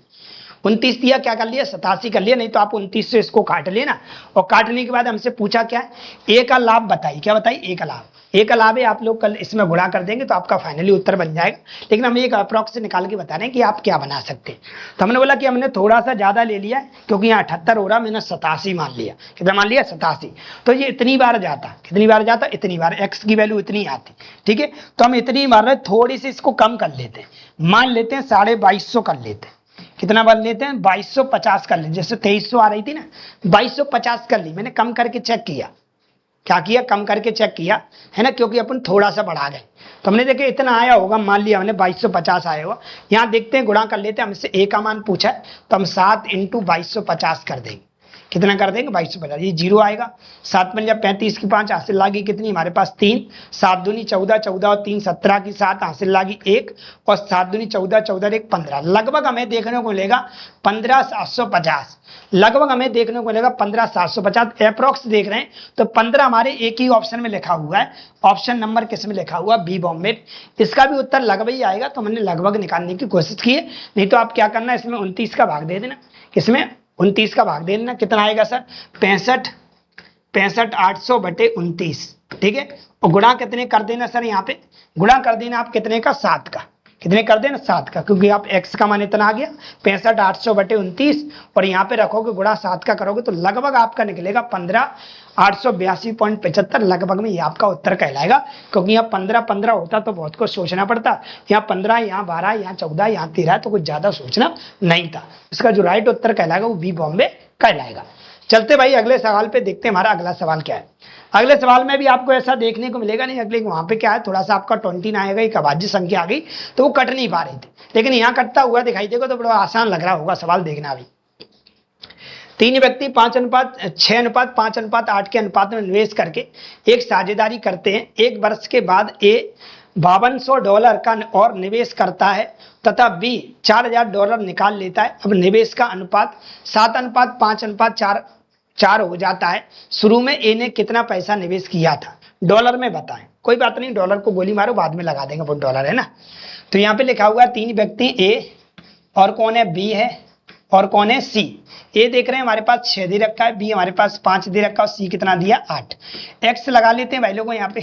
29 दिया क्या कर लिया 87 कर लिया, नहीं तो आप 29 से इसको काट लेना। और काटने के बाद हमसे पूछा क्या है ए का लाभ बताइए, क्या बताइए ए का लाभ, ए का लाभ है, आप लोग कल इसमें गुणा कर देंगे तो आपका फाइनली उत्तर बन जाएगा, लेकिन हम एक अप्रॉक्स से निकाल के बता रहे हैं कि आप क्या बना सकते हैं। तो हमने बोला कि हमने थोड़ा सा ज्यादा ले लिया क्योंकि यहाँ 78 हो रहा, मैंने 87 मान लिया, कितना मान लिया 87, तो ये इतनी बार जाता, कितनी बार जाता, इतनी बार, एक्स की वैल्यू इतनी आती, ठीक है, तो हम इतनी मार रहे, थोड़ी सी इसको कम कर लेते हैं, मान लेते हैं 2250 कर लेते हैं, कितना बन लेते हैं 2250 कर लेते, जैसे 2300 आ रही थी ना 2250 कर ली, मैंने कम करके चेक किया, क्या किया कम करके चेक किया है ना, क्योंकि अपन थोड़ा सा बढ़ा गए, तो हमने देखे इतना आया होगा, मान लिया हमने 2250 आया होगा, यहाँ देखते हैं गुणा कर लेते हैं, हमसे ए का मान पूछा है तो हम 7 × 2250 कर देंगे, कितना कर देंगे 2250, ये 0 आएगा, 7 पंजा 35 की 5 हासिल लागी कितनी हमारे पास 3, 7 दूनी 14, 14 और 3 17 की 7 हासिल लागी 1, और 7 दूनी 14, 14 और 1 15, लगभग हमें देखने को मिलेगा 15,750, लगभग हमें देखने को मिलेगा 15,750, अप्रोक्स देख रहे हैं तो 15 हमारे एक ही ऑप्शन में लिखा हुआ है, ऑप्शन नंबर किस में लिखा हुआ बी बॉम्बे, इसका भी उत्तर लगभग ही आएगा, तो हमने लगभग निकालने की कोशिश की है, नहीं तो आप क्या करना इसमें 29 का भाग दे देना, किसमें 29 का भाग दे देना, कितना आएगा सर 65,800 बटे 29, ठीक है, और गुणा कितने कर देना सर, यहाँ पे गुणा कर देना आप कितने का 7 का, कितने कर देना 7 का, क्योंकि आप x का मान इतना आ गया 65,800 बटे 29, और यहाँ पे रखोगे गुणा 7 का करोगे तो लगभग आपका निकलेगा 15,882.75, लगभग में ये आपका उत्तर कहलाएगा, क्योंकि यहाँ 15 होता तो बहुत कुछ सोचना पड़ता, यहाँ 15, यहाँ 12, यहाँ 14, यहाँ 13, तो कुछ ज्यादा सोचना नहीं था, इसका जो राइट उत्तर कहलाएगा वो बी बॉम्बे कहलाएगा। चलते भाई अगले सवाल पे देखते हैं, हमारा अगला सवाल क्या है। अगले सवाल में भी आपको ऐसा देखने को मिलेगा नहीं, अगले वहां पे क्या है थोड़ा सा आपका 29 आएगा, एक अभाज्य संख्या आ गई तो वो कट नहीं पा रही थी, लेकिन यहाँ कटता हुआ दिखाई देगा तो बड़ा आसान लग रहा होगा सवाल देखना भी। 3 व्यक्ति 5:6:5:8 के अनुपात में निवेश करके एक साझेदारी करते हैं, 1 वर्ष के बाद ए $5200 का और निवेश करता है तथा बी $4000 निकाल लेता है। अब निवेश का अनुपात 7:5:4 हो जाता है। शुरू में ए ने कितना पैसा निवेश किया था, डॉलर में बताएं। कोई बात नहीं, डॉलर को गोली मारो, बाद में लगा देंगे, वो डॉलर है ना। तो यहाँ पे लिखा हुआ 3 व्यक्ति ए, और कौन है बी है, और कौन है सी। ए देख रहे हैं हमारे पास 6 दे रखा है, बी हमारे पास 5 दे रखा है, और सी कितना दिया 8। एक्स लगा लेते हैं भाई लोगों, यहाँ पे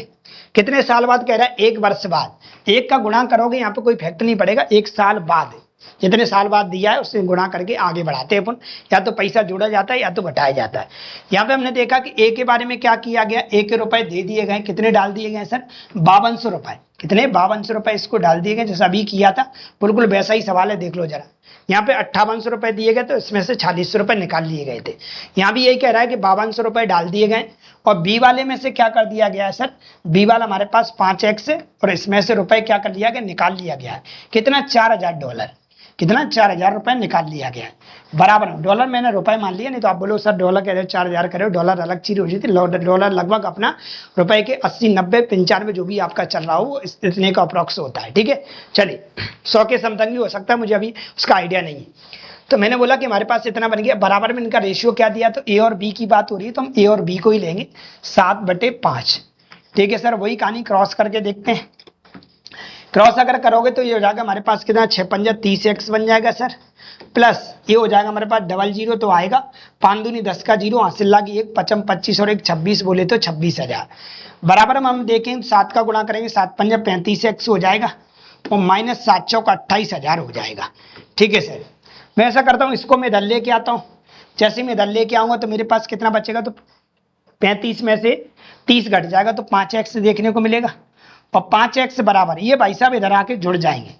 कितने साल बाद कह रहा है 1 वर्ष बाद। 1 का गुणा करोगे यहाँ पे कोई फैक्ट नहीं पड़ेगा, 1 साल बाद जितने साल बाद दिया है उससे गुणा करके आगे बढ़ाते हैं अपन, या तो पैसा जोड़ा जाता है या तो घटाया जाता है। यहाँ पे हमने देखा कि ए के बारे में क्या किया गया, ए के रुपए दे दिए गए, कितने डाल दिए गए सर 5200 रुपए, कितने 5200 रुपए इसको डाल दिए गए, जैसा अभी किया था बिल्कुल वैसा ही सवाल है, देख लो जरा। यहाँ पे 5800 रुपए दिए गए तो इसमें से 4600 रुपए निकाल लिए गए थे। यहाँ भी यही कह रहा है कि 5200 रुपए डाल दिए गए, और बी वाले में से क्या कर दिया गया है सर, बी वाला हमारे पास 5x है, और इसमें से रुपए क्या कर लिया गया, निकाल लिया गया है। कितना $4000, कितना 4000 रुपए निकाल लिया गया है। बराबर डॉलर मैंने रुपए मान लिया, नहीं तो आप बोलो सर डॉलर कह रहे हो 4000 कह रहे हो, डॉलर अलग चीज हो जाती है। डॉलर लगभग अपना रुपए के 80 90 95 जो भी आपका चल रहा हो इतने का अप्रॉक्स होता है, ठीक है। चलिए 100 के समथिंग भी हो सकता है, मुझे अभी उसका आइडिया नहीं है। तो मैंने बोला कि हमारे पास इतना बन गया, बराबर में इनका रेशियो क्या दिया, तो ए और बी की बात हो रही है तो हम ए और बी को ही लेंगे 7/5, ठीक है सर। वही कहानी क्रॉस करके देखते हैं। क्रॉस अगर करोगे तो ये हो जाएगा हमारे पास कितना 6 पंजा 30x बन जाएगा सर, प्लस ये हो जाएगा हमारे पास 00 तो आएगा 5 दूनी 10 का 0, हासिल लागी 1, 55 25 और 1 26 बोले तो 26,000। बराबर में हम देखें 7 का गुणा करेंगे, 7 पंजा 35x हो जाएगा, और माइनस 7 चौक 28,000 हो जाएगा, ठीक है सर। मैं ऐसा करता हूँ, इसको मैं इधर लेके आता हूँ, जैसे मैं इधर लेके आऊंगा तो मेरे पास कितना बचेगा, तो 35 में से 30 घट जाएगा तो 5x देखने को मिलेगा, और 5x बराबर, ये भाई साहब इधर आके जुड़ जाएंगे।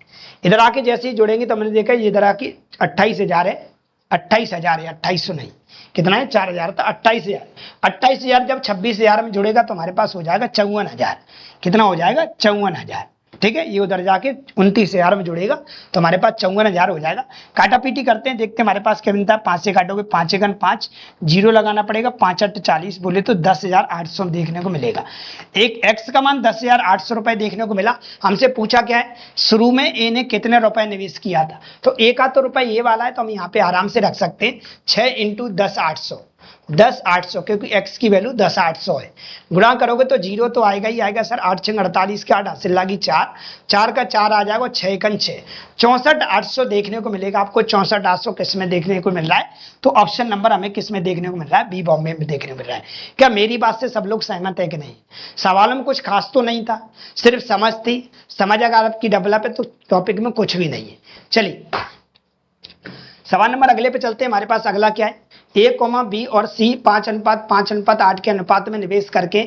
इधर आके जैसे ही जुड़ेंगे तो हमने देखा ये इधर आके 28,000 है, 28,000 है, 2800 नहीं, कितना है 4,000, तो 28,000, 28,000 जब 26,000 में जुड़ेगा तो हमारे पास हो जाएगा 54,000। कितना हो जाएगा 54,000। ठीक है, ये उधर जाके 29,000 में जुड़ेगा तो हमारे पास 54,000 हो जाएगा। काटा पीटी करते हैं, देखते हैं हमारे पास क्या मिलता है। 5 से काटोगे 5 एकन 5, जीरो लगाना पड़ेगा, 5 8 40 बोले तो 10,800 देखने को मिलेगा। एक एक्स का मान 10,800 रुपए देखने को मिला। हमसे पूछा क्या है, शुरू में ए ने कितने रुपए निवेश किया था, तो ए का तो रुपए ये वाला है तो हम यहाँ पे आराम से रख सकते हैं 6 × 10,800, 10,800, क्योंकि x की वैल्यू 10,800 है। गुणा करोगे तो जीरो तो आएगा ही आएगा सर। 8 6 48 के 8 हासिल लागी 4, 4 का 4 आ जाएगा, 6 एकन 6, 64,800 देखने को मिलेगा आपको। 64,800 किस में देखने को मिल रहा है, तो ऑप्शन नंबर हमें किस में देखने को मिल रहा है, बी बॉम्बे में देखने को मिल रहा है। क्या मेरी बात से सब लोग सहमत है कि नहीं? सवाल में कुछ खास तो नहीं था, सिर्फ समझ थी। समझ अगर आपकी डेवलप है तो टॉपिक में कुछ भी नहीं है। चलिए सवाल नंबर अगले पे चलते हैं। हमारे पास अगला क्या है, ए, बी और सी 5:5:8 के अनुपात में निवेश करके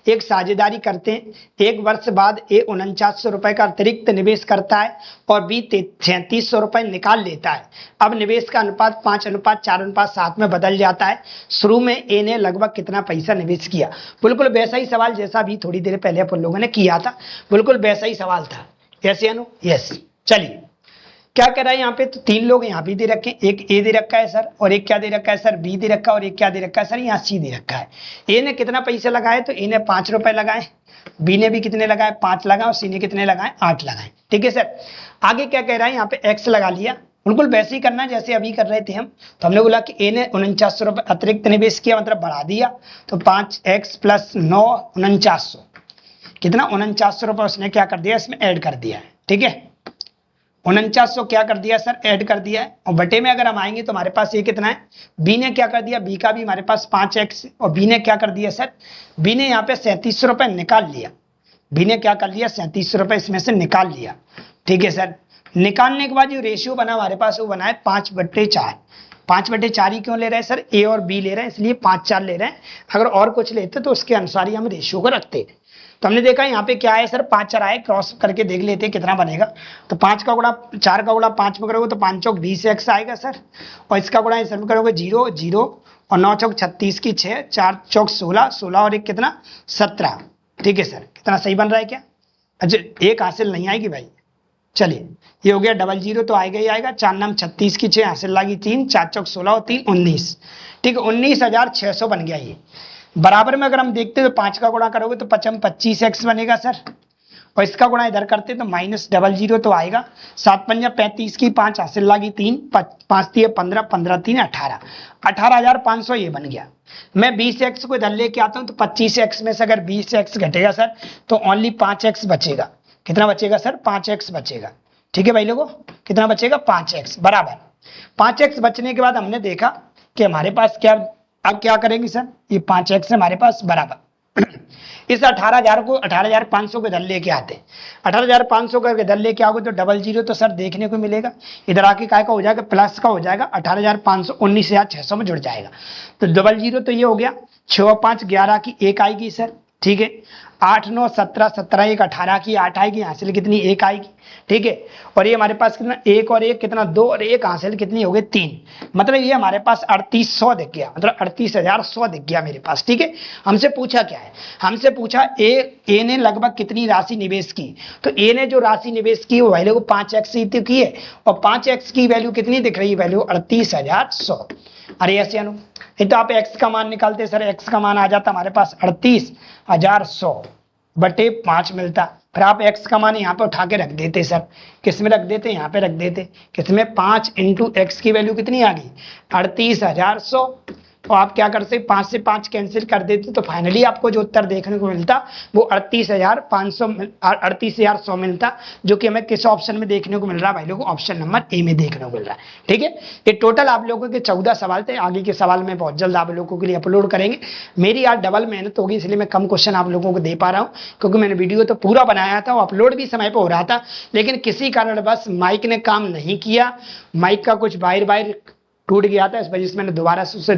एक साझेदारी करते हैं। 1 वर्ष बाद ए 4900 रुपए का अतिरिक्त निवेश करता है और बी 3300 रुपए निकाल लेता है। अब निवेश का अनुपात 5:4:7 में बदल जाता है। शुरू में ए ने लगभग कितना पैसा निवेश किया? बिल्कुल वैसा ही सवाल जैसा भी थोड़ी देर पहले अपन लोगों ने किया था, बिल्कुल वैसा ही सवाल था। यस या नो? यस। चलिए क्या कह रहा है यहाँ पे, तो 3 लोग यहाँ भी दे रखे, एक ए दे रखा है सर, और एक क्या दे रखा है सर, बी दे रखा है, और एक क्या दे रखा है सर, यहाँ सी दे रखा है। ए ने कितना पैसे लगाए, तो ए ने 5 रुपए लगाए, बी ने भी कितने लगाए 5 लगाए, और सी ने कितने लगाए 8 लगाए। ठीक है सर। आगे क्या कह रहा है, यहाँ पे एक्स लगा लिया, बिल्कुल वैसे ही करना है जैसे अभी कर रहे थे हम। तो हमने बोला कि ए ने 4900 रुपए अतिरिक्त निवेश किया, मतलब बढ़ा दिया, तो 5x + 9 4900, कितना 4900 रुपए उसने क्या कर दिया, इसमें ऐड कर दिया है। ठीक है, 4900 क्या कर दिया सर, ऐड कर दिया है। और बटे में अगर हम आएंगे तो हमारे पास ये कितना है, बी ने क्या कर दिया, बी का भी हमारे पास 5x, और बी ने क्या कर दिया सर, बी ने यहाँ पे 3700 रुपए निकाल लिया। बी ने क्या कर लिया, 3700 रुपए इसमें से निकाल लिया। ठीक है सर। निकालने के बाद जो रेशियो बना हमारे पास वो बना है 5/4। 5/4 ही क्यों ले रहे हैं सर, ए और बी ले रहे हैं इसलिए 5/4 ले रहे हैं। अगर और कुछ लेते तो उसके अनुसार ही हम रेशियो को रखते। तो हमने देखा यहाँ पे क्या है सर, 5 आए, क्रॉस करके देख लेते हैं कितना बनेगा। तो 5 का गुणा 4 का गुणा 5 में करोगे तो 5 चौक 20x आएगा सर, और इसका गुणा इस में करोगे 0 0, और 9 चौक 36 की 6, 4 चौक 16, 16 और एक कितना 17। ठीक है सर, कितना सही बन रहा है क्या? अच्छा एक हासिल नहीं आएगी भाई। चलिए ये हो गया 00 तो आएगा ही आएगा। 4 नाम 36 की 6 हासिल लागी 3, 4 चौक 16 और 3 19। ठीक है, 19,600 बन गया ये। बराबर में अगर हम देखते हैं तो 5 का गुणा करोगे तो 5 25x बनेगा सर, और इसका गुणा इधर करते तो -00 तो आएगा। 7 पंजा 35 की 5 हासिल लागी 3, 5 3 15, 15 3 18, 18,500 ये बन गया। मैं 20x को इधर लेके आता हूँ तो 25x में से अगर 20x घटेगा सर तो ओनली 5x बचेगा। कितना बचेगा सर, 5x बचेगा। ठीक है भाई लोगों, कितना बचेगा 5x बराबर। 5x बचने के बाद हमने देखा कि हमारे पास क्या, अब क्या करेंगे सर, ये 5x हमारे पास बराबर इस 18,000 को 18,500 को इधर लेके आते। 18,500 को इधर लेके आओगे तो 00 तो सर देखने को मिलेगा, इधर आके काय का हो जाएगा, प्लस का हो जाएगा। 18,500 19,600 में जुड़ जाएगा। तो 00 तो ये हो गया, 6 और 5 11 की 1 आएगी सर। ठीक है, 8 9 17, 17 1 18 की 8 आएगी, हासिल कितनी 1 आएगी। ठीक है, और ये हमारे पास कितना 1 और 1 कितना 2, और 1 हासिल कितनी हो गई 3। मतलब ये हमारे पास 3800 दिख गया, मतलब 38,100 दिख गया मेरे पास। ठीक है, हमसे पूछा क्या है, हमसे पूछा ए ने लगभग कितनी राशि निवेश की। तो ए ने जो राशि निवेश की वो वैल्यू को 5x ही की है, और 5x की वैल्यू कितनी दिख रही है, वैल्यू 38,100। अरे ऐसे अनु ये तो आप x का मान निकालते सर, x का मान आ जाता हमारे पास 38,100 बटे 5 मिलता। फिर आप x का मान यहाँ पे उठा के रख देते सर, किस में रख देते, यहाँ पे रख देते, किसमें 5 × x की वैल्यू कितनी आ गई 38,100। तो आप क्या करते, 5 से 5 कैंसिल कर देते तो फाइनली आपको जो उत्तर देखने को मिलता वो 38,100 मिलता, जो कि हमें किस ऑप्शन में देखने को मिल रहा है भाई लोगों, ऑप्शन नंबर ए में देखने को मिल रहा है। ठीक है, ये टोटल आप लोगों के 14 सवाल थे। आगे के सवाल में बहुत जल्द आप लोगों के लिए अपलोड करेंगे। मेरी आज डबल मेहनत होगी इसलिए मैं कम क्वेश्चन आप लोगों को दे पा रहा हूँ, क्योंकि मैंने वीडियो तो पूरा बनाया था, अपलोड भी समय पर हो रहा था, लेकिन किसी कारण बस माइक ने काम नहीं किया। माइक का कुछ बाहर टूट गया था, इस वजह से मैंने दोबारा से उसे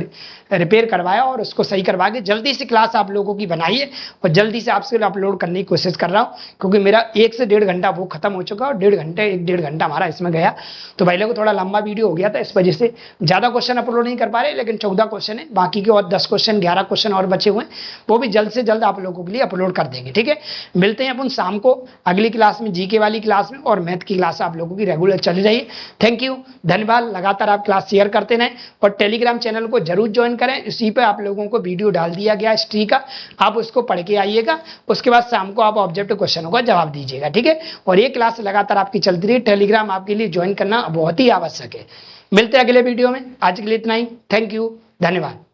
रिपेयर करवाया और उसको सही करवा के जल्दी से क्लास आप लोगों की बनाइए और जल्दी से आपसे अपलोड करने की कोशिश कर रहा हूँ, क्योंकि मेरा 1 से 1.5 घंटा वो खत्म हो चुका और 1.5 घंटा हमारा इसमें गया। तो भाई लोग थोड़ा लंबा वीडियो हो गया था, इस वजह से ज़्यादा क्वेश्चन अपलोड नहीं कर पा रहे, लेकिन 14 क्वेश्चन है, बाकी के और 10 क्वेश्चन 11 क्वेश्चन और बचे हुए हैं, वो भी जल्द से जल्द आप लोगों के लिए अपलोड कर देंगे। ठीक है, मिलते हैं अपन शाम को अगली क्लास में, जीके वाली क्लास में, और मैथ की क्लास आप लोगों की रेगुलर चली रही है। थैंक यू, धन्यवाद। लगातार आप क्लास शेयर करते रहें और टेलीग्राम चैनल को जरूर ज्वाइन करें, इसी पे आप लोगों को वीडियो डाल दिया गया हिस्ट्री का, आप उसको पढ़ के आइएगा, उसके बाद शाम को आप ऑब्जेक्टिव क्वेश्चनों का जवाब दीजिएगा। ठीक है, और ये क्लास लगातार आपकी चलती रही, टेलीग्राम आपके लिए ज्वाइन करना बहुत ही आवश्यक है। मिलते हैं अगले वीडियो में, आज के लिए इतना ही। थैंक यू, धन्यवाद।